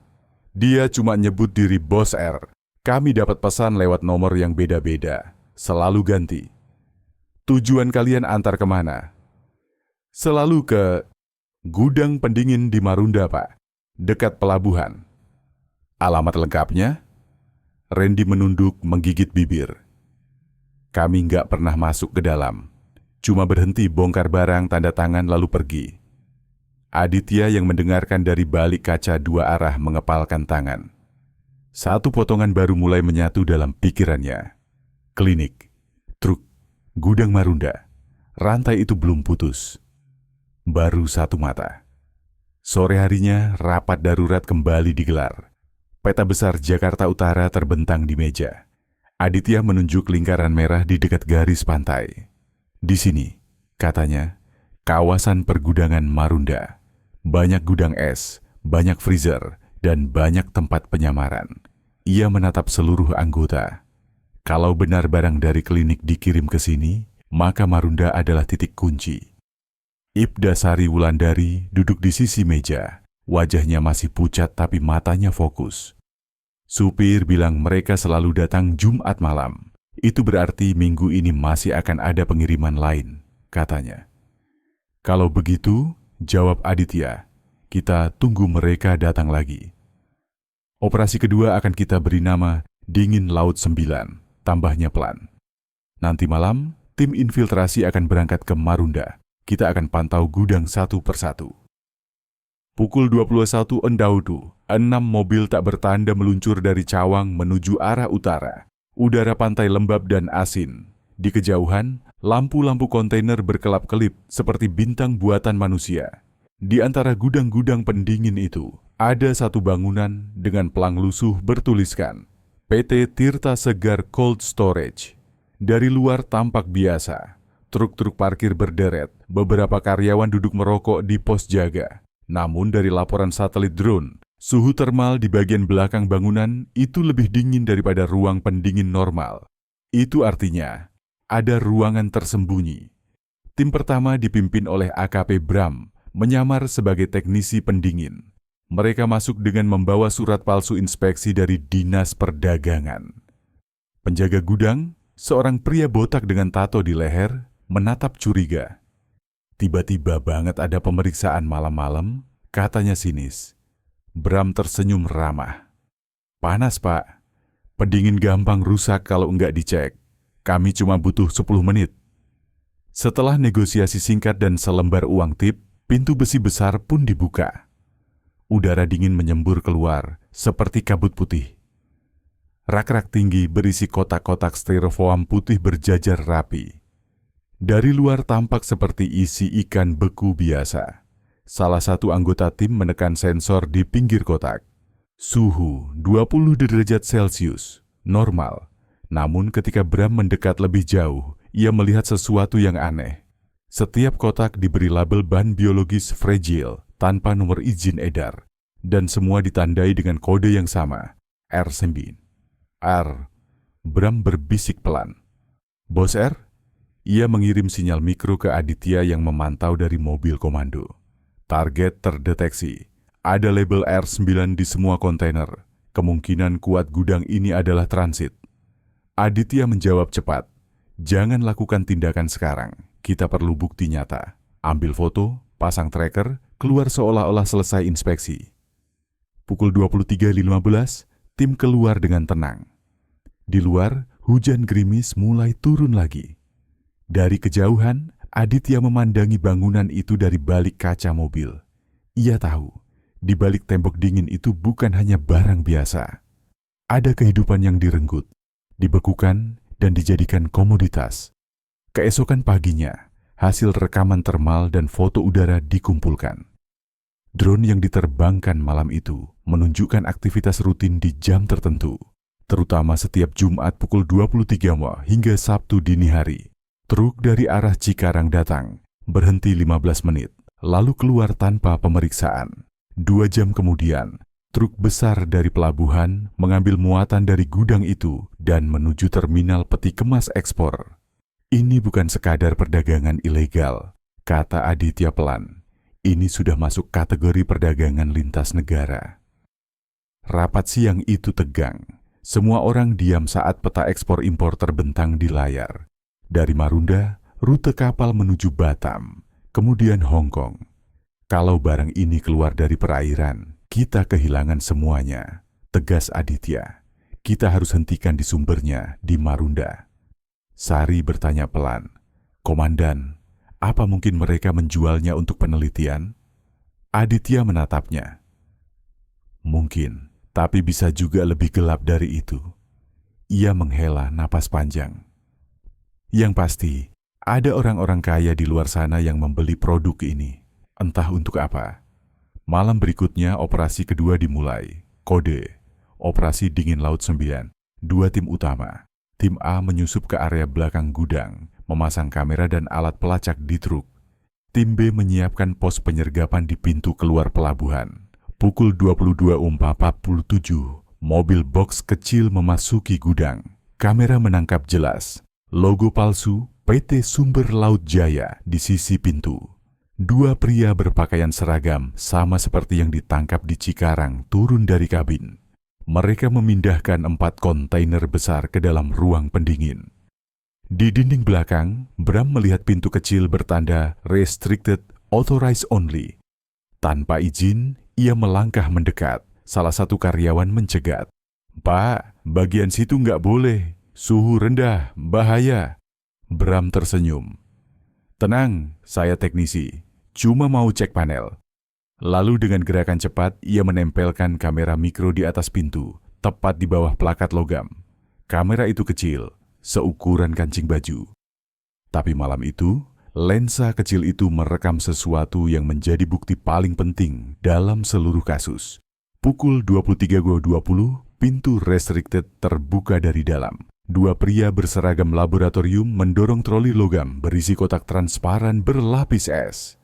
Dia cuma nyebut diri Bos R. Kami dapat pesan lewat nomor yang beda-beda, selalu ganti. Tujuan kalian antar kemana? Selalu ke gudang pendingin di Marunda, Pak, dekat pelabuhan. Alamat lengkapnya? Randy menunduk menggigit bibir. Kami nggak pernah masuk ke dalam, cuma berhenti bongkar barang tanda tangan lalu pergi. Aditya yang mendengarkan dari balik kaca dua arah mengepalkan tangan. Satu potongan baru mulai menyatu dalam pikirannya. Klinik, truk, gudang Marunda. Rantai itu belum putus. Baru satu mata. Sore harinya rapat darurat kembali digelar. Peta besar Jakarta Utara terbentang di meja. Aditya menunjuk lingkaran merah di dekat garis pantai. Di sini, katanya, kawasan pergudangan Marunda. Banyak gudang es, banyak freezer, dan banyak tempat penyamaran. Ia menatap seluruh anggota. Kalau benar barang dari klinik dikirim ke sini, maka Marunda adalah titik kunci. Ibda Sari Wulandari duduk di sisi meja. Wajahnya masih pucat tapi matanya fokus. Supir bilang mereka selalu datang Jumat malam. Itu berarti minggu ini masih akan ada pengiriman lain, katanya. Kalau begitu, jawab Aditya, kita tunggu mereka datang lagi. Operasi kedua akan kita beri nama Dingin Laut 9, tambahnya pelan. Nanti malam, tim infiltrasi akan berangkat ke Marunda. Kita akan pantau gudang satu persatu. Pukul 21 Endaudu, 6 mobil tak bertanda meluncur dari Cawang menuju arah utara. Udara pantai lembab dan asin. Di kejauhan, lampu-lampu kontainer berkelap-kelip seperti bintang buatan manusia. Di antara gudang-gudang pendingin itu, ada satu bangunan dengan pelang lusuh bertuliskan PT Tirta Segar Cold Storage. Dari luar tampak biasa. Truk-truk parkir berderet, beberapa karyawan duduk merokok di pos jaga. Namun dari laporan satelit drone, suhu termal di bagian belakang bangunan itu lebih dingin daripada ruang pendingin normal. Itu artinya, ada ruangan tersembunyi. Tim pertama dipimpin oleh AKP Bram, menyamar sebagai teknisi pendingin. Mereka masuk dengan membawa surat palsu inspeksi dari Dinas Perdagangan. Penjaga gudang, seorang pria botak dengan tato di leher, menatap curiga. Tiba-tiba banget ada pemeriksaan malam-malam, katanya sinis. Bram tersenyum ramah. Panas, Pak. Pendingin gampang rusak kalau enggak dicek. Kami cuma butuh 10 menit. Setelah negosiasi singkat dan selembar uang tip, pintu besi besar pun dibuka. Udara dingin menyembur keluar, seperti kabut putih. Rak-rak tinggi berisi kotak-kotak styrofoam putih berjajar rapi. Dari luar tampak seperti isi ikan beku biasa. Salah satu anggota tim menekan sensor di pinggir kotak. Suhu 20 derajat Celcius, normal. Namun ketika Bram mendekat lebih jauh, ia melihat sesuatu yang aneh. Setiap kotak diberi label bahan biologis fragile tanpa nomor izin edar. Dan semua ditandai dengan kode yang sama, R9. R. Bram berbisik pelan. Bos R? Ia mengirim sinyal mikro ke Aditya yang memantau dari mobil komando. Target terdeteksi. Ada label R9 di semua kontainer. Kemungkinan kuat gudang ini adalah transit. Aditya menjawab cepat. Jangan lakukan tindakan sekarang. Kita perlu bukti nyata. Ambil foto, pasang tracker, keluar seolah-olah selesai inspeksi. Pukul 23.15, tim keluar dengan tenang. Di luar, hujan gerimis mulai turun lagi. Dari kejauhan, Aditya memandangi bangunan itu dari balik kaca mobil. Ia tahu, di balik tembok dingin itu bukan hanya barang biasa. Ada kehidupan yang direnggut, dibekukan, dan dijadikan komoditas. Keesokan paginya, hasil rekaman termal dan foto udara dikumpulkan. Drone yang diterbangkan malam itu menunjukkan aktivitas rutin di jam tertentu, terutama setiap Jumat pukul 23 hingga Sabtu dini hari. Truk dari arah Cikarang datang, berhenti 15 menit, lalu keluar tanpa pemeriksaan. 2 jam kemudian, Truk besar dari pelabuhan mengambil muatan dari gudang itu dan menuju terminal peti kemas ekspor. Ini bukan sekadar perdagangan ilegal, kata Aditya pelan. Ini sudah masuk kategori perdagangan lintas negara. Rapat siang itu tegang. Semua orang diam saat peta ekspor-impor terbentang di layar. Dari Marunda, rute kapal menuju Batam, kemudian Hong Kong. Kalau barang ini keluar dari perairan, kita kehilangan semuanya, tegas Aditya. Kita harus hentikan di sumbernya, di Marunda. Sari bertanya pelan, Komandan, apa mungkin mereka menjualnya untuk penelitian? Aditya menatapnya. Mungkin, tapi bisa juga lebih gelap dari itu. Ia menghela napas panjang. Yang pasti, ada orang-orang kaya di luar sana yang membeli produk ini. Entah untuk apa. Malam berikutnya operasi kedua dimulai. Kode, Operasi Dingin Laut 9. 2 tim utama. Tim A menyusup ke area belakang gudang, memasang kamera dan alat pelacak di truk. Tim B menyiapkan pos penyergapan di pintu keluar pelabuhan. Pukul 22.47, mobil box kecil memasuki gudang. Kamera menangkap jelas logo palsu PT Sumber Laut Jaya di sisi pintu. 2 pria berpakaian seragam sama seperti yang ditangkap di Cikarang turun dari kabin. Mereka memindahkan 4 kontainer besar ke dalam ruang pendingin. Di dinding belakang, Bram melihat pintu kecil bertanda Restricted Authorized Only. Tanpa izin, ia melangkah mendekat. Salah satu karyawan mencegat. Pak, bagian situ nggak boleh. Suhu rendah, bahaya. Bram tersenyum. Tenang, saya teknisi. Cuma mau cek panel. Lalu dengan gerakan cepat, ia menempelkan kamera mikro di atas pintu, tepat di bawah plakat logam. Kamera itu kecil, seukuran kancing baju. Tapi malam itu, lensa kecil itu merekam sesuatu yang menjadi bukti paling penting dalam seluruh kasus. Pukul 23.20, pintu restricted terbuka dari dalam. 2 pria berseragam laboratorium mendorong troli logam berisi kotak transparan berlapis es.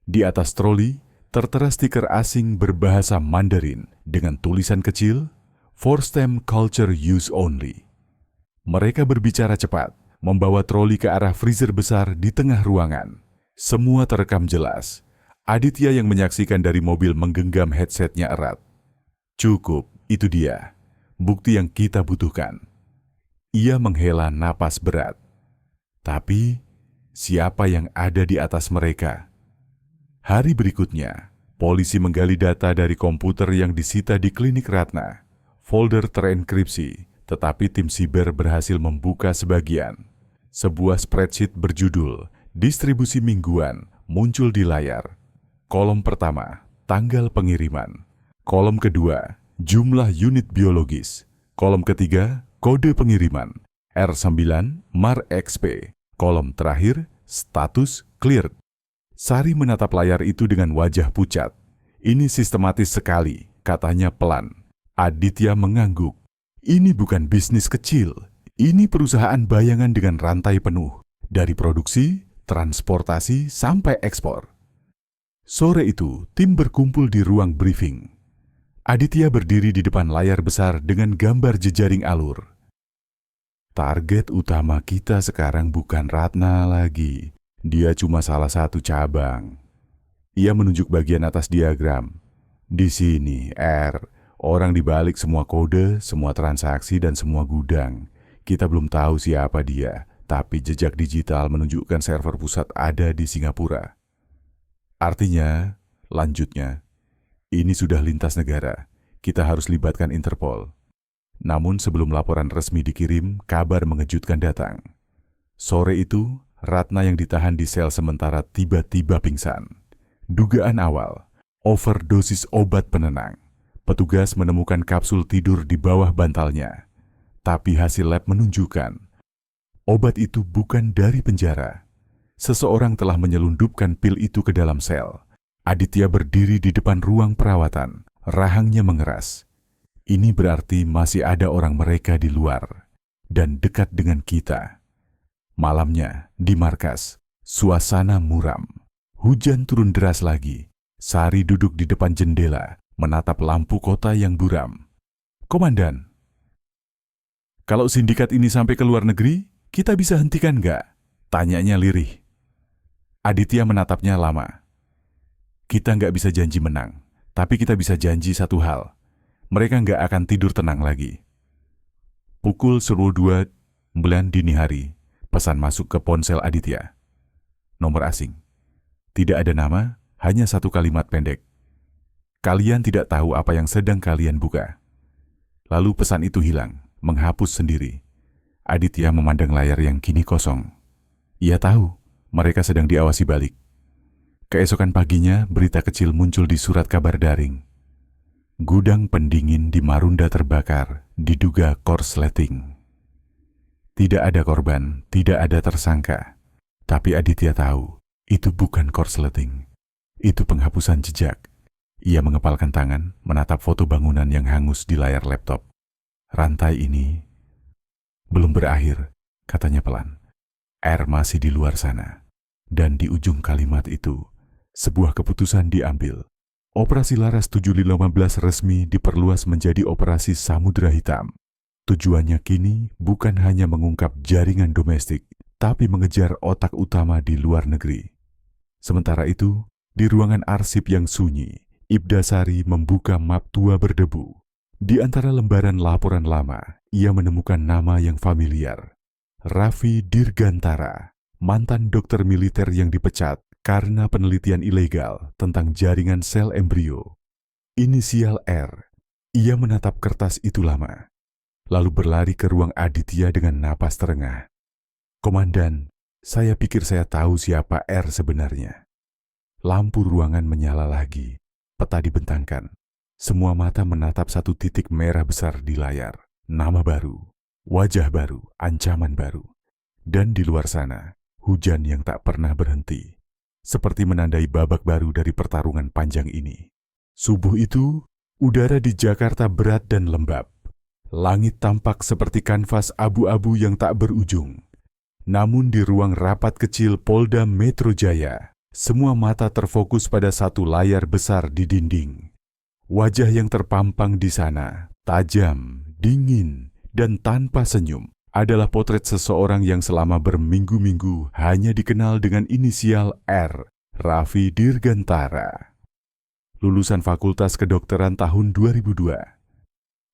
Di atas troli, tertera stiker asing berbahasa Mandarin dengan tulisan kecil, For STEM Culture Use Only. Mereka berbicara cepat, membawa troli ke arah freezer besar di tengah ruangan. Semua terekam jelas. Aditya yang menyaksikan dari mobil menggenggam headsetnya erat. Cukup, itu dia. Bukti yang kita butuhkan. Ia menghela napas berat. Tapi, siapa yang ada di atas mereka? Hari berikutnya, polisi menggali data dari komputer yang disita di klinik Ratna. Folder terenkripsi, tetapi tim siber berhasil membuka sebagian. Sebuah spreadsheet berjudul Distribusi Mingguan muncul di layar. Kolom pertama, tanggal pengiriman. Kolom kedua, jumlah unit biologis. Kolom ketiga, kode pengiriman. R9 Mar XP. Kolom terakhir, status cleared. Sari menatap layar itu dengan wajah pucat. Ini sistematis sekali, katanya pelan. Aditya mengangguk. Ini bukan bisnis kecil. Ini perusahaan bayangan dengan rantai penuh. Dari produksi, transportasi, sampai ekspor. Sore itu, tim berkumpul di ruang briefing. Aditya berdiri di depan layar besar dengan gambar jejaring alur. Target utama kita sekarang bukan Ratna lagi. Dia cuma salah satu cabang. Ia menunjuk bagian atas diagram. Di sini, R, orang di balik semua kode, semua transaksi, dan semua gudang. Kita belum tahu siapa dia, tapi jejak digital menunjukkan server pusat ada di Singapura. Artinya, lanjutnya, ini sudah lintas negara. Kita harus libatkan Interpol. Namun sebelum laporan resmi dikirim, kabar mengejutkan datang. Sore itu, Ratna yang ditahan di sel sementara tiba-tiba pingsan. Dugaan awal, overdosis obat penenang. Petugas menemukan kapsul tidur di bawah bantalnya. Tapi hasil lab menunjukkan, obat itu bukan dari penjara. Seseorang telah menyelundupkan pil itu ke dalam sel. Aditya berdiri di depan ruang perawatan. Rahangnya mengeras. Ini berarti masih ada orang mereka di luar dan dekat dengan kita. Malamnya, di markas, suasana muram. Hujan turun deras lagi. Sari duduk di depan jendela, menatap lampu kota yang buram. "Komandan, kalau sindikat ini sampai ke luar negeri, kita bisa hentikan nggak?" tanyanya lirih. Aditya menatapnya lama. "Kita nggak bisa janji menang, tapi kita bisa janji satu hal. Mereka nggak akan tidur tenang lagi." Pukul 02.09 dini hari, pesan masuk ke ponsel Aditya. Nomor asing. Tidak ada nama, hanya satu kalimat pendek. "Kalian tidak tahu apa yang sedang kalian buka." Lalu pesan itu hilang, menghapus sendiri. Aditya memandang layar yang kini kosong. Ia tahu, mereka sedang diawasi balik. Keesokan paginya, berita kecil muncul di surat kabar daring. Gudang pendingin di Marunda terbakar, diduga korsleting. Tidak ada korban, tidak ada tersangka. Tapi Aditya tahu, itu bukan korsleting. Itu penghapusan jejak. Ia mengepalkan tangan, menatap foto bangunan yang hangus di layar laptop. "Rantai ini belum berakhir," katanya pelan. "R masih di luar sana." Dan di ujung kalimat itu, sebuah keputusan diambil. Operasi Laras 715 resmi diperluas menjadi Operasi Samudra Hitam. Tujuannya kini bukan hanya mengungkap jaringan domestik, tapi mengejar otak utama di luar negeri. Sementara itu, di ruangan arsip yang sunyi, Ibdasari membuka map tua berdebu. Di antara lembaran laporan lama, ia menemukan nama yang familiar. Raffi Dirgantara, mantan dokter militer yang dipecat karena penelitian ilegal tentang jaringan sel embrio. Inisial R. Ia menatap kertas itu lama, lalu berlari ke ruang Aditya dengan napas terengah. "Komandan, saya pikir saya tahu siapa R sebenarnya." Lampu ruangan menyala lagi, peta dibentangkan. Semua mata menatap satu titik merah besar di layar. Nama baru, wajah baru, ancaman baru. Dan di luar sana, hujan yang tak pernah berhenti, seperti menandai babak baru dari pertarungan panjang ini. Subuh itu, udara di Jakarta berat dan lembab. Langit tampak seperti kanvas abu-abu yang tak berujung. Namun di ruang rapat kecil Polda Metro Jaya, semua mata terfokus pada satu layar besar di dinding. Wajah yang terpampang di sana, tajam, dingin, dan tanpa senyum, adalah potret seseorang yang selama berminggu-minggu hanya dikenal dengan inisial R, Raffi Dirgantara. Lulusan Fakultas Kedokteran tahun 2002.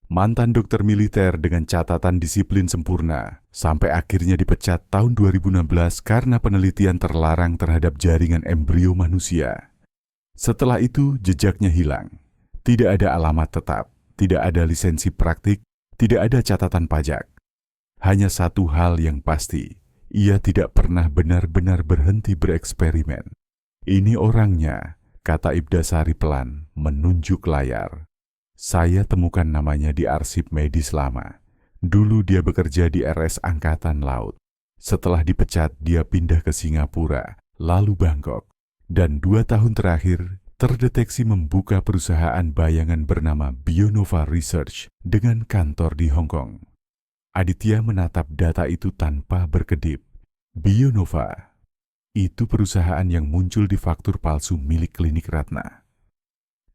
Mantan dokter militer dengan catatan disiplin sempurna, sampai akhirnya dipecat tahun 2016 karena penelitian terlarang terhadap jaringan embrio manusia. Setelah itu, jejaknya hilang. Tidak ada alamat tetap, tidak ada lisensi praktik, tidak ada catatan pajak. Hanya satu hal yang pasti, ia tidak pernah benar-benar berhenti bereksperimen. "Ini orangnya," kata Ibdasari pelan, menunjuk layar. "Saya temukan namanya di arsip medis lama. Dulu dia bekerja di RS Angkatan Laut. Setelah dipecat, dia pindah ke Singapura, lalu Bangkok. Dan 2 tahun terakhir, terdeteksi membuka perusahaan bayangan bernama Bionova Research dengan kantor di Hong Kong." Aditya menatap data itu tanpa berkedip. Bionova, itu perusahaan yang muncul di faktur palsu milik klinik Ratna.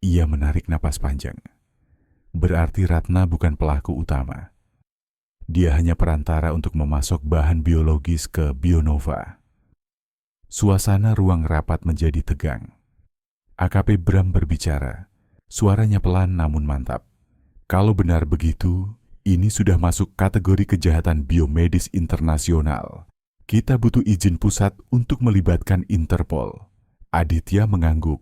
Ia menarik napas panjang. Berarti Ratna bukan pelaku utama. Dia hanya perantara untuk memasok bahan biologis ke Bionova. Suasana ruang rapat menjadi tegang. AKP Bram berbicara. Suaranya pelan namun mantap. "Kalau benar begitu, ini sudah masuk kategori kejahatan biomedis internasional. Kita butuh izin pusat untuk melibatkan Interpol." Aditya mengangguk.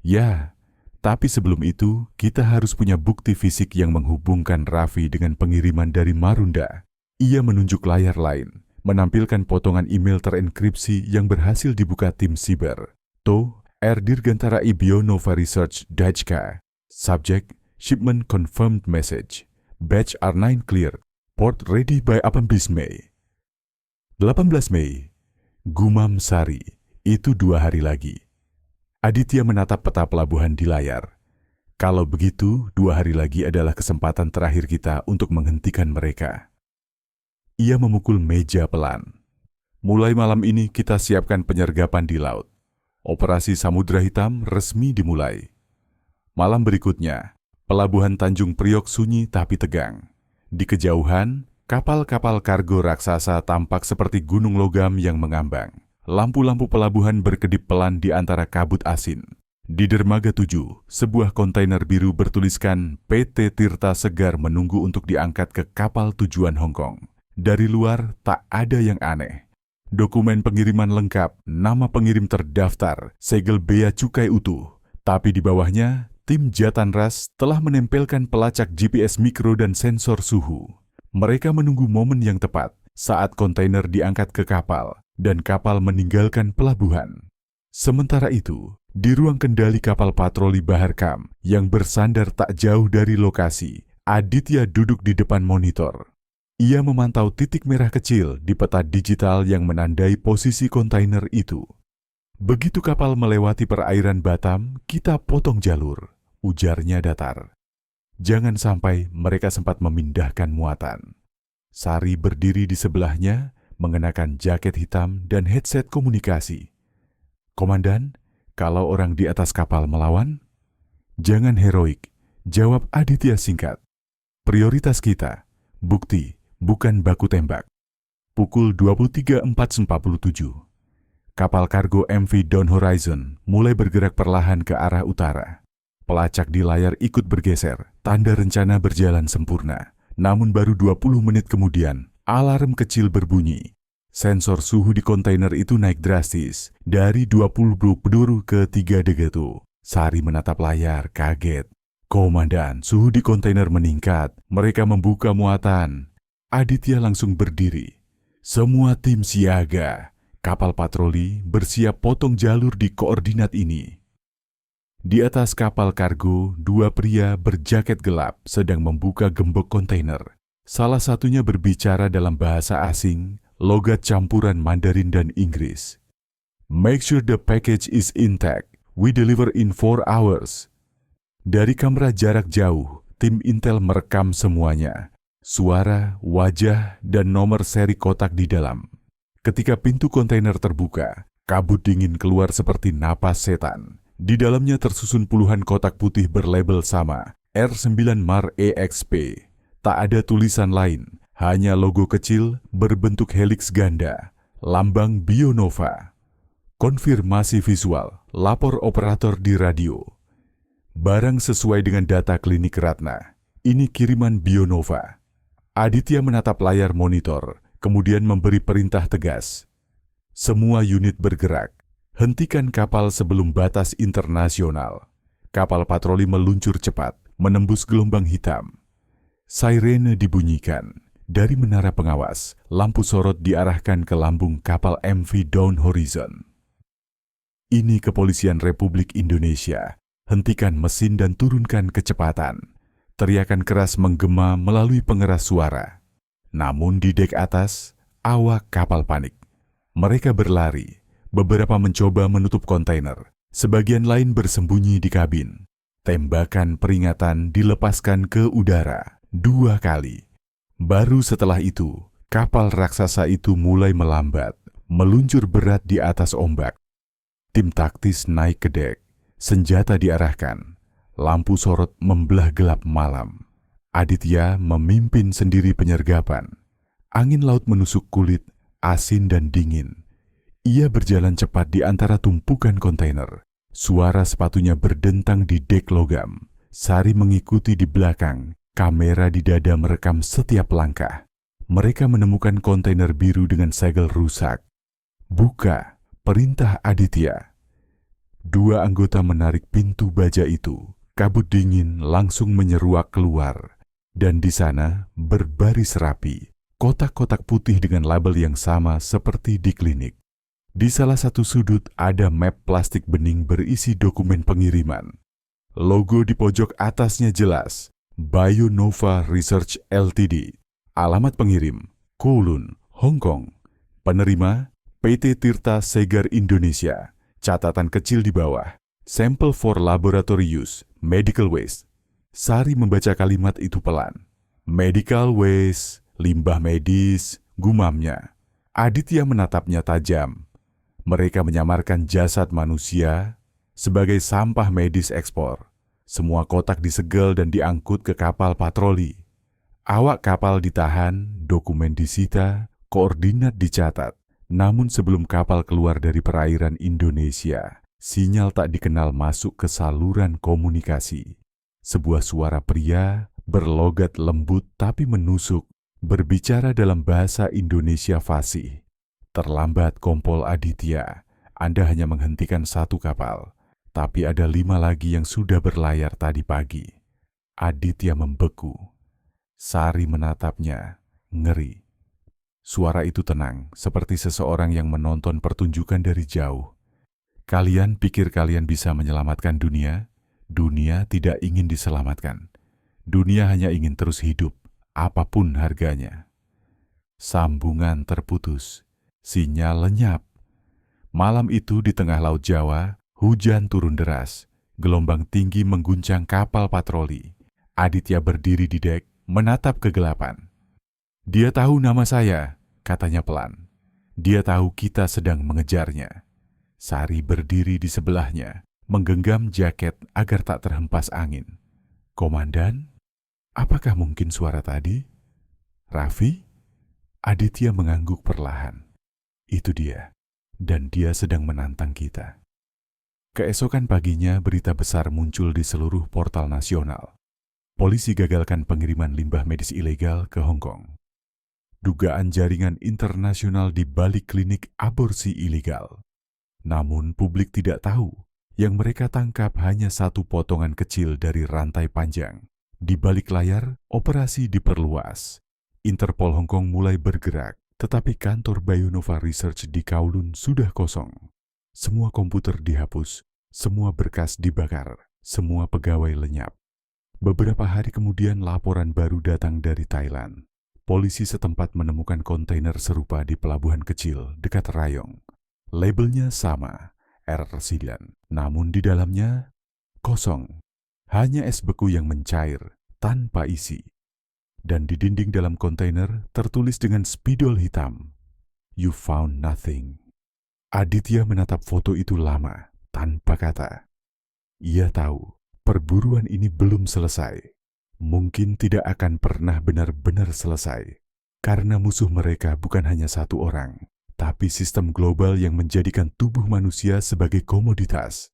"Ya, tapi sebelum itu kita harus punya bukti fisik yang menghubungkan Raffi dengan pengiriman dari Marunda." Ia menunjuk layar lain, menampilkan potongan email terenkripsi yang berhasil dibuka tim siber. "To R. Dirgantara I Bionova Research Dajka. Subject, shipment confirmed message. Batch R9 cleared. Port ready by 18 Mei. 18 Mei. Gumam Sari. Itu 2 hari lagi. Aditya menatap peta pelabuhan di layar. Kalau begitu, 2 hari lagi adalah kesempatan terakhir kita untuk menghentikan mereka. Ia memukul meja pelan. Mulai malam ini kita siapkan penyergapan di laut. Operasi Samudra Hitam resmi dimulai. Malam berikutnya, pelabuhan Tanjung Priok sunyi tapi tegang. Di kejauhan, kapal-kapal kargo raksasa tampak seperti gunung logam yang mengambang. Lampu-lampu pelabuhan berkedip pelan di antara kabut asin. Di dermaga 7, sebuah kontainer biru bertuliskan PT Tirta Segar menunggu untuk diangkat ke kapal tujuan Hong Kong. Dari luar, tak ada yang aneh. Dokumen pengiriman lengkap, nama pengirim terdaftar, segel bea cukai utuh. Tapi di bawahnya, tim Jatanras telah menempelkan pelacak GPS mikro dan sensor suhu. Mereka menunggu momen yang tepat saat kontainer diangkat ke kapal dan kapal meninggalkan pelabuhan. Sementara itu, di ruang kendali kapal patroli Baharkam yang bersandar tak jauh dari lokasi, Aditya duduk di depan monitor. Ia memantau titik merah kecil di peta digital yang menandai posisi kontainer itu. Begitu kapal melewati perairan Batam, kita potong jalur, ujarnya datar. Jangan sampai mereka sempat memindahkan muatan. Sari berdiri di sebelahnya, mengenakan jaket hitam dan headset komunikasi. Komandan, kalau orang di atas kapal melawan, jangan heroik, jawab Aditya singkat. Prioritas kita, bukti, bukan baku tembak. Pukul 23.447. Kapal kargo MV Dawn Horizon mulai bergerak perlahan ke arah utara. Pelacak di layar ikut bergeser, tanda rencana berjalan sempurna. Namun baru 20 menit kemudian, alarm kecil berbunyi. Sensor suhu di kontainer itu naik drastis, dari 20 peluru ke 3 degatu. Sari menatap layar, kaget. Komandan, suhu di kontainer meningkat, mereka membuka muatan. Aditya langsung berdiri. Semua tim siaga. Kapal patroli bersiap potong jalur di koordinat ini. Di atas kapal kargo, dua pria berjaket gelap sedang membuka gembok kontainer. Salah satunya berbicara dalam bahasa asing, logat campuran Mandarin dan Inggris. Make sure the package is intact. We deliver in 4 hours. Dari kamera jarak jauh, tim Intel merekam semuanya. Suara, wajah, dan nomor seri kotak di dalam. Ketika pintu kontainer terbuka, kabut dingin keluar seperti napas setan. Di dalamnya tersusun puluhan kotak putih berlabel sama, R9 Mar EXP. Tak ada tulisan lain, hanya logo kecil berbentuk heliks ganda, lambang Bionova. Konfirmasi visual, lapor operator di radio. Barang sesuai dengan data klinik Ratna. Ini kiriman Bionova. Aditya menatap layar monitor, kemudian memberi perintah tegas. Semua unit bergerak. Hentikan kapal sebelum batas internasional. Kapal patroli meluncur cepat, menembus gelombang hitam. Sirene dibunyikan. Dari menara pengawas, lampu sorot diarahkan ke lambung kapal MV Dawn Horizon. Ini Kepolisian Republik Indonesia. Hentikan mesin dan turunkan kecepatan. Teriakan keras menggema melalui pengeras suara. Namun di dek atas, awak kapal panik. Mereka berlari. Beberapa mencoba menutup kontainer. Sebagian lain bersembunyi di kabin. Tembakan peringatan dilepaskan ke udara 2 kali. Baru setelah itu, kapal raksasa itu mulai melambat, meluncur berat di atas ombak. Tim taktis naik ke dek, senjata diarahkan, lampu sorot membelah gelap malam. Aditya memimpin sendiri penyergapan. Angin laut menusuk kulit, asin dan dingin. Ia berjalan cepat di antara tumpukan kontainer. Suara sepatunya berdentang di dek logam. Sari mengikuti di belakang. Kamera di dada merekam setiap langkah. Mereka menemukan kontainer biru dengan segel rusak. Buka, perintah Aditya. 2 anggota menarik pintu baja itu. Kabut dingin langsung menyeruak keluar. Dan di sana berbaris rapi. Kotak-kotak putih dengan label yang sama seperti di klinik. Di salah satu sudut ada map plastik bening berisi dokumen pengiriman. Logo di pojok atasnya jelas. Bionova Research Ltd. Alamat pengirim, Kowloon, Hong Kong. Penerima, PT Tirta Segar Indonesia. Catatan kecil di bawah, Sample for Laboratory Use, Medical Waste. Sari membaca kalimat itu pelan. Medical Waste, limbah medis, gumamnya. Aditya menatapnya tajam. Mereka menyamarkan jasad manusia sebagai sampah medis ekspor. Semua kotak disegel dan diangkut ke kapal patroli. Awak kapal ditahan, dokumen disita, koordinat dicatat. Namun sebelum kapal keluar dari perairan Indonesia, sinyal tak dikenal masuk ke saluran komunikasi. Sebuah suara pria berlogat lembut tapi menusuk, berbicara dalam bahasa Indonesia fasih. Terlambat, Kompol Aditya. Anda hanya menghentikan satu kapal, tapi ada 5 lagi yang sudah berlayar tadi pagi. Aditya membeku. Sari menatapnya, ngeri. Suara itu tenang, seperti seseorang yang menonton pertunjukan dari jauh. Kalian pikir kalian bisa menyelamatkan dunia? Dunia tidak ingin diselamatkan. Dunia hanya ingin terus hidup, apapun harganya. Sambungan terputus. Sinyal lenyap. Malam itu di tengah Laut Jawa, hujan turun deras. Gelombang tinggi mengguncang kapal patroli. Aditya berdiri di dek, menatap kegelapan. Dia tahu nama saya, katanya pelan. Dia tahu kita sedang mengejarnya. Sari berdiri di sebelahnya, menggenggam jaket agar tak terhempas angin. Komandan, apakah mungkin suara tadi? Raffi? Aditya mengangguk perlahan. Itu dia, dan dia sedang menantang kita. Keesokan paginya berita besar muncul di seluruh portal nasional. Polisi gagalkan pengiriman limbah medis ilegal ke Hong Kong. Dugaan jaringan internasional di balik klinik aborsi ilegal. Namun publik tidak tahu, yang mereka tangkap hanya satu potongan kecil dari rantai panjang. Di balik layar, operasi diperluas. Interpol Hong Kong mulai bergerak, tetapi kantor Bionova Research di Kowloon sudah kosong. Semua komputer dihapus, semua berkas dibakar, semua pegawai lenyap. Beberapa hari kemudian laporan baru datang dari Thailand. Polisi setempat menemukan kontainer serupa di pelabuhan kecil dekat Rayong. Labelnya sama, R9, namun di dalamnya kosong. Hanya es beku yang mencair, tanpa isi. Dan di dinding dalam kontainer tertulis dengan spidol hitam, "You found nothing." Aditya menatap foto itu lama, tanpa kata. Ia tahu, perburuan ini belum selesai. Mungkin tidak akan pernah benar-benar selesai. Karena musuh mereka bukan hanya satu orang, tapi sistem global yang menjadikan tubuh manusia sebagai komoditas.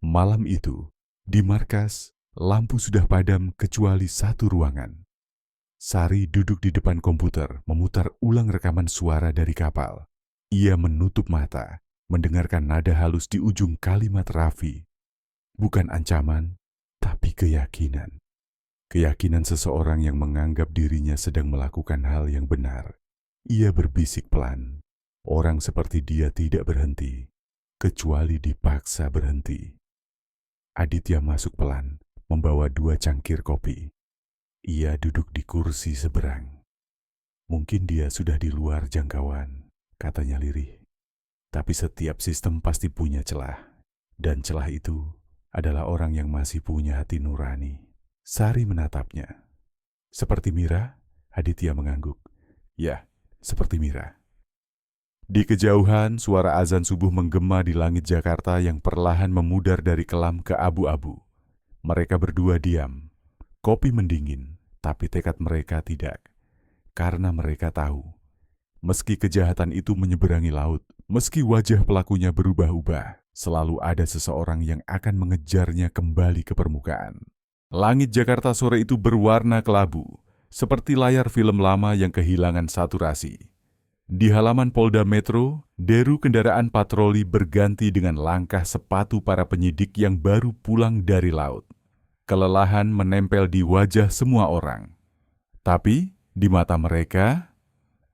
Malam itu, di markas, lampu sudah padam kecuali satu ruangan. Sari duduk di depan komputer, memutar ulang rekaman suara dari kapal. Ia menutup mata, mendengarkan nada halus di ujung kalimat Raffi. Bukan ancaman, tapi keyakinan. Keyakinan seseorang yang menganggap dirinya sedang melakukan hal yang benar. Ia berbisik pelan. Orang seperti dia tidak berhenti, kecuali dipaksa berhenti. Aditya masuk pelan, membawa 2 cangkir kopi. Ia duduk di kursi seberang. Mungkin dia sudah di luar jangkauan, katanya lirih. Tapi setiap sistem pasti punya celah. Dan celah itu adalah orang yang masih punya hati nurani. Sari menatapnya. Seperti Mira, Aditya mengangguk. Ya, seperti Mira. Di kejauhan, suara azan subuh menggema di langit Jakarta yang perlahan memudar dari kelam ke abu-abu. Mereka berdua diam. Kopi mendingin, tapi tekad mereka tidak. Karena mereka tahu, meski kejahatan itu menyeberangi laut, meski wajah pelakunya berubah-ubah, selalu ada seseorang yang akan mengejarnya kembali ke permukaan. Langit Jakarta sore itu berwarna kelabu, seperti layar film lama yang kehilangan saturasi. Di halaman Polda Metro, deru kendaraan patroli berganti dengan langkah sepatu para penyidik yang baru pulang dari laut. Kelelahan menempel di wajah semua orang. Tapi, di mata mereka,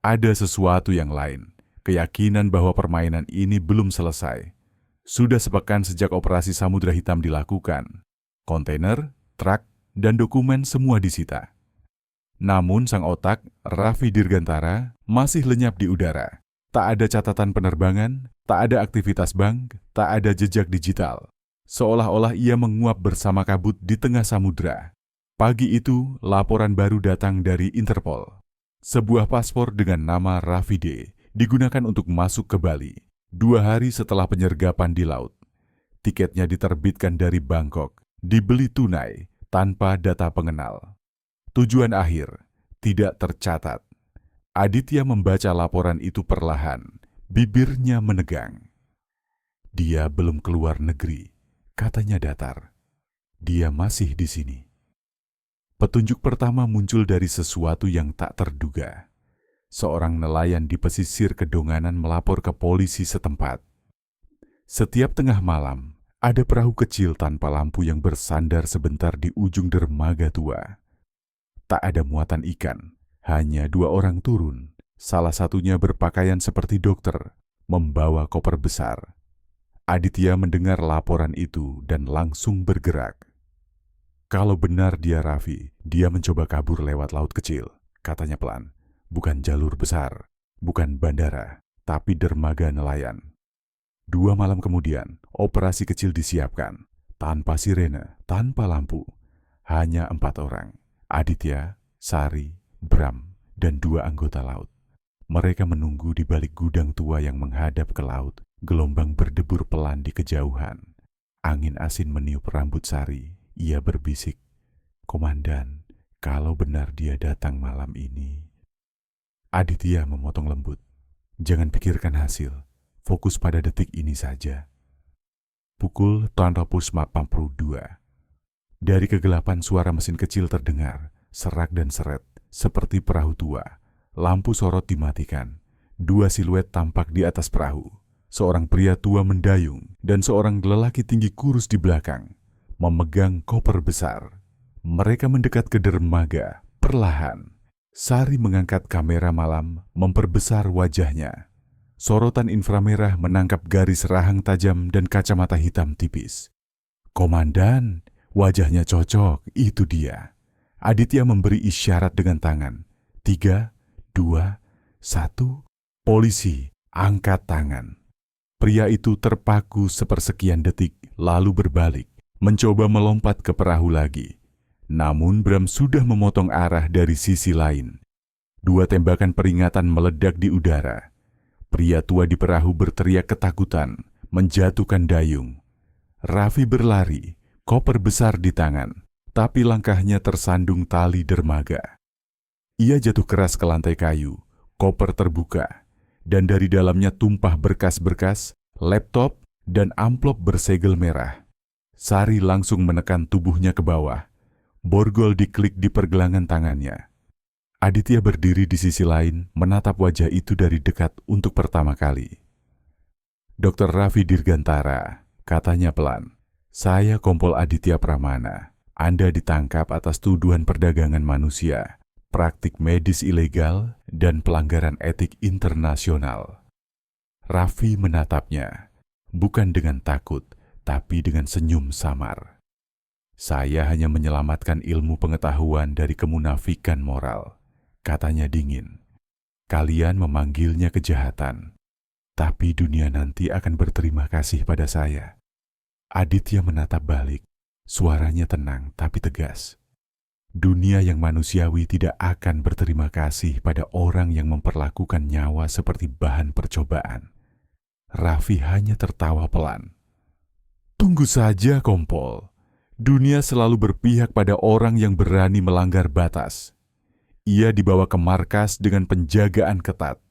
ada sesuatu yang lain. Keyakinan bahwa permainan ini belum selesai. Sudah sepekan sejak operasi Samudra Hitam dilakukan. Kontainer, truk, dan dokumen semua disita. Namun sang otak, Raffi Dirgantara, masih lenyap di udara. Tak ada catatan penerbangan, tak ada aktivitas bank, tak ada jejak digital. Seolah-olah ia menguap bersama kabut di tengah samudra. Pagi itu, laporan baru datang dari Interpol. Sebuah paspor dengan nama Raffi D. digunakan untuk masuk ke Bali, 2 hari setelah penyergapan di laut. Tiketnya diterbitkan dari Bangkok, dibeli tunai tanpa data pengenal. Tujuan akhir tidak tercatat. Aditya membaca laporan itu perlahan, bibirnya menegang. Dia belum keluar negeri, katanya datar. Dia masih di sini. Petunjuk pertama muncul dari sesuatu yang tak terduga. Seorang nelayan di pesisir Kedonganan melapor ke polisi setempat. Setiap tengah malam, ada perahu kecil tanpa lampu yang bersandar sebentar di ujung dermaga tua. Tak ada muatan ikan, hanya 2 orang turun. Salah satunya berpakaian seperti dokter, membawa koper besar. Aditya mendengar laporan itu dan langsung bergerak. Kalau benar dia Raffi, dia mencoba kabur lewat laut kecil, katanya pelan. Bukan jalur besar, bukan bandara, tapi dermaga nelayan. 2 malam kemudian, operasi kecil disiapkan. Tanpa sirene, tanpa lampu. Hanya 4 orang. Aditya, Sari, Bram, dan 2 anggota laut. Mereka menunggu di balik gudang tua yang menghadap ke laut. Gelombang berdebur pelan di kejauhan. Angin asin meniup rambut Sari. Ia berbisik, "Komandan, kalau benar dia datang malam ini." Aditya memotong lembut. "Jangan pikirkan hasil. Fokus pada detik ini saja." Pukul Tonropus 42. Dari kegelapan suara mesin kecil terdengar, serak dan seret, seperti perahu tua. Lampu sorot dimatikan. 2 siluet tampak di atas perahu. Seorang pria tua mendayung dan seorang lelaki tinggi kurus di belakang, memegang koper besar. Mereka mendekat ke dermaga, perlahan. Sari mengangkat kamera malam, memperbesar wajahnya. Sorotan inframerah menangkap garis rahang tajam dan kacamata hitam tipis. "Komandan, wajahnya cocok, itu dia." Aditya memberi isyarat dengan tangan. 3, 2, 1. Polisi, angkat tangan. Pria itu terpaku sepersekian detik, lalu berbalik, mencoba melompat ke perahu lagi. Namun Bram sudah memotong arah dari sisi lain. 2 tembakan peringatan meledak di udara. Pria tua di perahu berteriak ketakutan, menjatuhkan dayung. Raffi berlari, koper besar di tangan, tapi langkahnya tersandung tali dermaga. Ia jatuh keras ke lantai kayu, koper terbuka, dan dari dalamnya tumpah berkas-berkas, laptop, dan amplop bersegel merah. Sari langsung menekan tubuhnya ke bawah. Borgol diklik di pergelangan tangannya. Aditya berdiri di sisi lain, menatap wajah itu dari dekat untuk pertama kali. "Dr. Raffi Dirgantara," katanya pelan. "Saya Kompol Aditya Pramana. Anda ditangkap atas tuduhan perdagangan manusia, praktik medis ilegal, dan pelanggaran etik internasional." Raffi menatapnya, bukan dengan takut, tapi dengan senyum samar. "Saya hanya menyelamatkan ilmu pengetahuan dari kemunafikan moral," katanya dingin. "Kalian memanggilnya kejahatan, tapi dunia nanti akan berterima kasih pada saya." Aditya menatap balik, suaranya tenang tapi tegas. Dunia yang manusiawi tidak akan berterima kasih pada orang yang memperlakukan nyawa seperti bahan percobaan. Raffi hanya tertawa pelan. "Tunggu saja, Kompol. Dunia selalu berpihak pada orang yang berani melanggar batas." Ia dibawa ke markas dengan penjagaan ketat.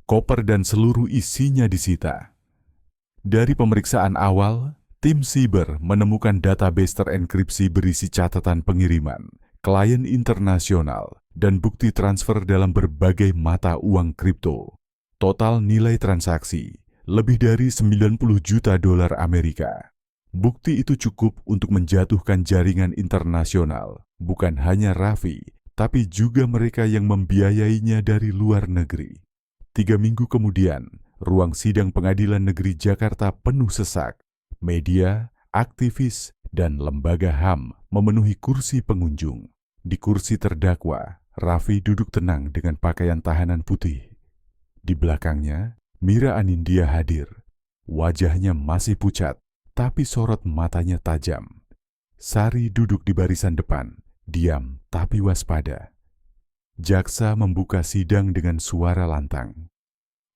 Koper dan seluruh isinya disita. Dari pemeriksaan awal, tim siber menemukan database terenkripsi berisi catatan pengiriman, klien internasional, dan bukti transfer dalam berbagai mata uang kripto. Total nilai transaksi lebih dari 90 juta dolar Amerika. Bukti itu cukup untuk menjatuhkan jaringan internasional, bukan hanya Raffi, tapi juga mereka yang membiayainya dari luar negeri. 3 minggu kemudian, ruang sidang Pengadilan Negeri Jakarta penuh sesak. Media, aktivis, dan lembaga HAM memenuhi kursi pengunjung. Di kursi terdakwa, Raffi duduk tenang dengan pakaian tahanan putih. Di belakangnya, Mira Anindya hadir. Wajahnya masih pucat, tapi sorot matanya tajam. Sari duduk di barisan depan, diam tapi waspada. Jaksa membuka sidang dengan suara lantang.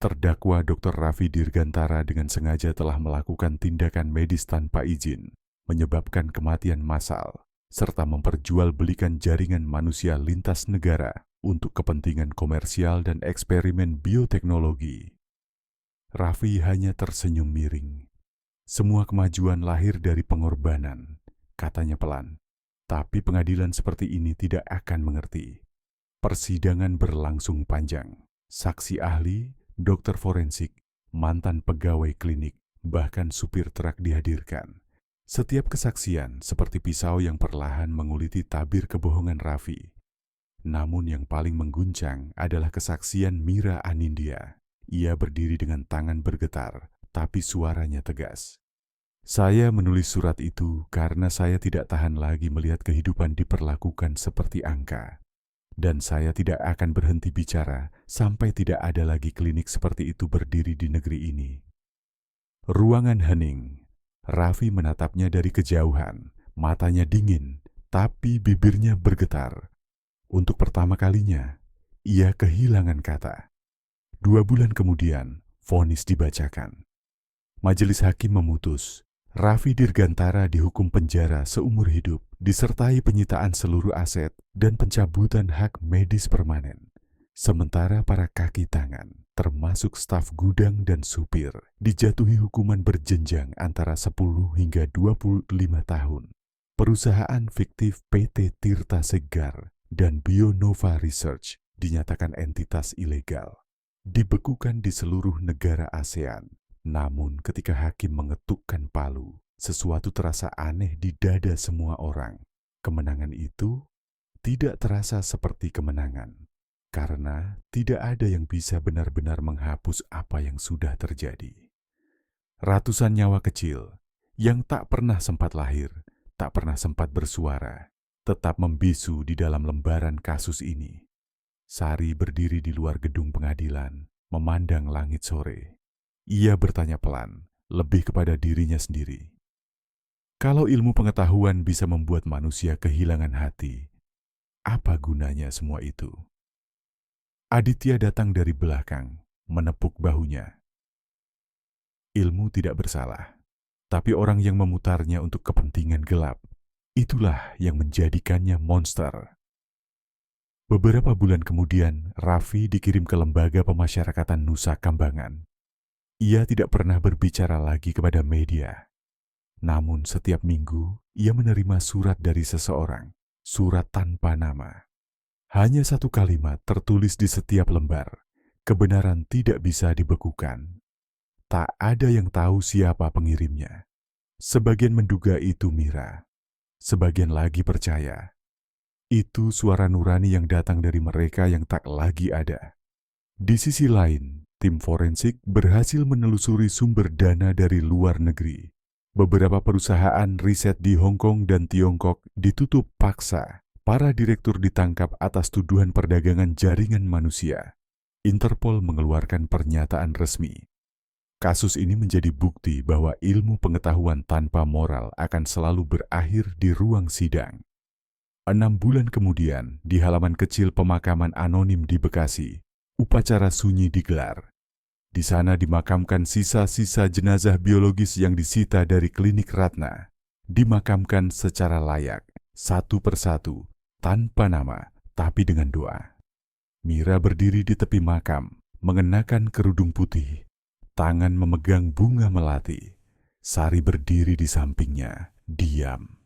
Terdakwa Dr. Raffi Dirgantara dengan sengaja telah melakukan tindakan medis tanpa izin. menyebabkan kematian massal, serta memperjualbelikan jaringan manusia lintas negara untuk kepentingan komersial dan eksperimen bioteknologi. Raffi hanya tersenyum miring. Semua kemajuan lahir dari pengorbanan, katanya pelan. Tapi pengadilan seperti ini tidak akan mengerti. Persidangan berlangsung panjang. Saksi ahli, dokter forensik, mantan pegawai klinik, bahkan supir truk dihadirkan. Setiap kesaksian seperti pisau yang perlahan menguliti tabir kebohongan Raffi. Namun yang paling mengguncang adalah kesaksian Mira Anindya. Ia berdiri dengan tangan bergetar, tapi suaranya tegas. Saya menulis surat itu karena saya tidak tahan lagi melihat kehidupan diperlakukan seperti angka. Dan saya tidak akan berhenti bicara sampai tidak ada lagi klinik seperti itu berdiri di negeri ini. Ruangan hening. Raffi menatapnya dari kejauhan. Matanya dingin, tapi bibirnya bergetar. Untuk pertama kalinya, ia kehilangan kata. 2 bulan kemudian, vonis dibacakan. Majelis hakim memutus, Raffi Dirgantara dihukum penjara seumur hidup, disertai penyitaan seluruh aset dan pencabutan hak medis permanen. Sementara para kaki tangan, termasuk staf gudang dan supir, dijatuhi hukuman berjenjang antara 10 hingga 25 tahun. Perusahaan fiktif PT Tirta Segar dan Bionova Research dinyatakan entitas ilegal. Dibekukan di seluruh negara ASEAN. Namun ketika hakim mengetukkan palu, sesuatu terasa aneh di dada semua orang. Kemenangan itu tidak terasa seperti kemenangan, karena tidak ada yang bisa benar-benar menghapus apa yang sudah terjadi. Ratusan nyawa kecil yang tak pernah sempat lahir, tak pernah sempat bersuara, tetap membisu di dalam lembaran kasus ini. Sari berdiri di luar gedung pengadilan, memandang langit sore. Ia bertanya pelan, lebih kepada dirinya sendiri. Kalau ilmu pengetahuan bisa membuat manusia kehilangan hati, apa gunanya semua itu? Aditya datang dari belakang, menepuk bahunya. Ilmu tidak bersalah, tapi orang yang memutarnya untuk kepentingan gelap, itulah yang menjadikannya monster. Beberapa bulan kemudian, Raffi dikirim ke Lembaga Pemasyarakatan Nusa Kambangan. Ia tidak pernah berbicara lagi kepada media. Namun setiap minggu, ia menerima surat dari seseorang, surat tanpa nama. Hanya 1 kalimat tertulis di setiap lembar. Kebenaran tidak bisa dibekukan. Tak ada yang tahu siapa pengirimnya. Sebagian menduga itu Mira. Sebagian lagi percaya. Itu suara nurani yang datang dari mereka yang tak lagi ada. Di sisi lain, tim forensik berhasil menelusuri sumber dana dari luar negeri. Beberapa perusahaan riset di Hong Kong dan Tiongkok ditutup paksa. Para direktur ditangkap atas tuduhan perdagangan jaringan manusia. Interpol mengeluarkan pernyataan resmi. Kasus ini menjadi bukti bahwa ilmu pengetahuan tanpa moral akan selalu berakhir di ruang sidang. 6 bulan kemudian, di halaman kecil pemakaman anonim di Bekasi, upacara sunyi digelar. Di sana dimakamkan sisa-sisa jenazah biologis yang disita dari klinik Ratna. Dimakamkan secara layak, satu persatu, tanpa nama, tapi dengan doa. Mira berdiri di tepi makam, mengenakan kerudung putih. Tangan memegang bunga melati. Sari berdiri di sampingnya, diam.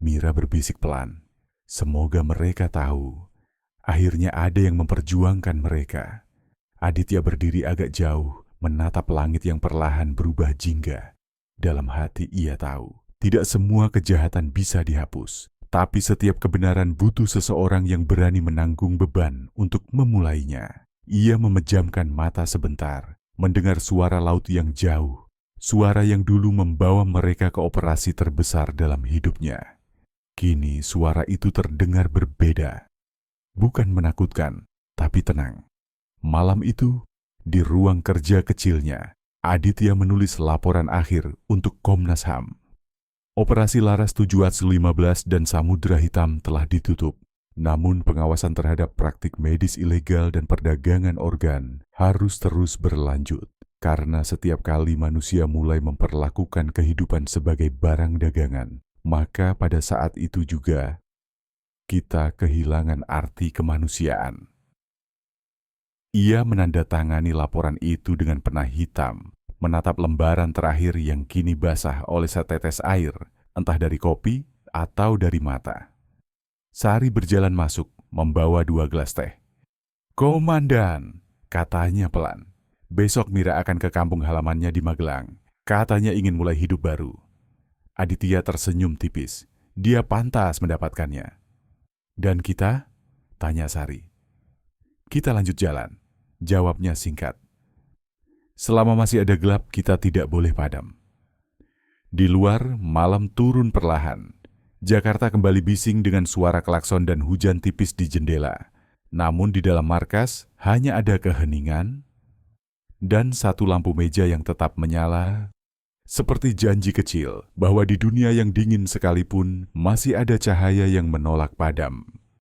Mira berbisik pelan. Semoga mereka tahu. Akhirnya ada yang memperjuangkan mereka. Aditya berdiri agak jauh, menatap langit yang perlahan berubah jingga. Dalam hati ia tahu, tidak semua kejahatan bisa dihapus. Tapi setiap kebenaran butuh seseorang yang berani menanggung beban untuk memulainya. Ia memejamkan mata sebentar. Mendengar suara laut yang jauh, suara yang dulu membawa mereka ke operasi terbesar dalam hidupnya. Kini suara itu terdengar berbeda. Bukan menakutkan, tapi tenang. Malam itu, di ruang kerja kecilnya, Aditya menulis laporan akhir untuk Komnas HAM. Operasi Laras 715 dan Samudra Hitam telah ditutup. Namun pengawasan terhadap praktik medis ilegal dan perdagangan organ harus terus berlanjut. Karena setiap kali manusia mulai memperlakukan kehidupan sebagai barang dagangan, maka pada saat itu juga kita kehilangan arti kemanusiaan. Ia menandatangani laporan itu dengan pena hitam, menatap lembaran terakhir yang kini basah oleh setetes air, entah dari kopi atau dari mata. Sari berjalan masuk, membawa 2 gelas teh. "Komandan," katanya pelan. "Besok Mira akan ke kampung halamannya di Magelang. Katanya ingin mulai hidup baru." Aditya tersenyum tipis. Dia pantas mendapatkannya. "Dan kita?" tanya Sari. "Kita lanjut jalan," jawabnya singkat. "Selama masih ada gelap, kita tidak boleh padam." Di luar, malam turun perlahan. Jakarta kembali bising dengan suara klakson dan hujan tipis di jendela. Namun di dalam markas hanya ada keheningan dan satu lampu meja yang tetap menyala, seperti janji kecil bahwa di dunia yang dingin sekalipun masih ada cahaya yang menolak padam.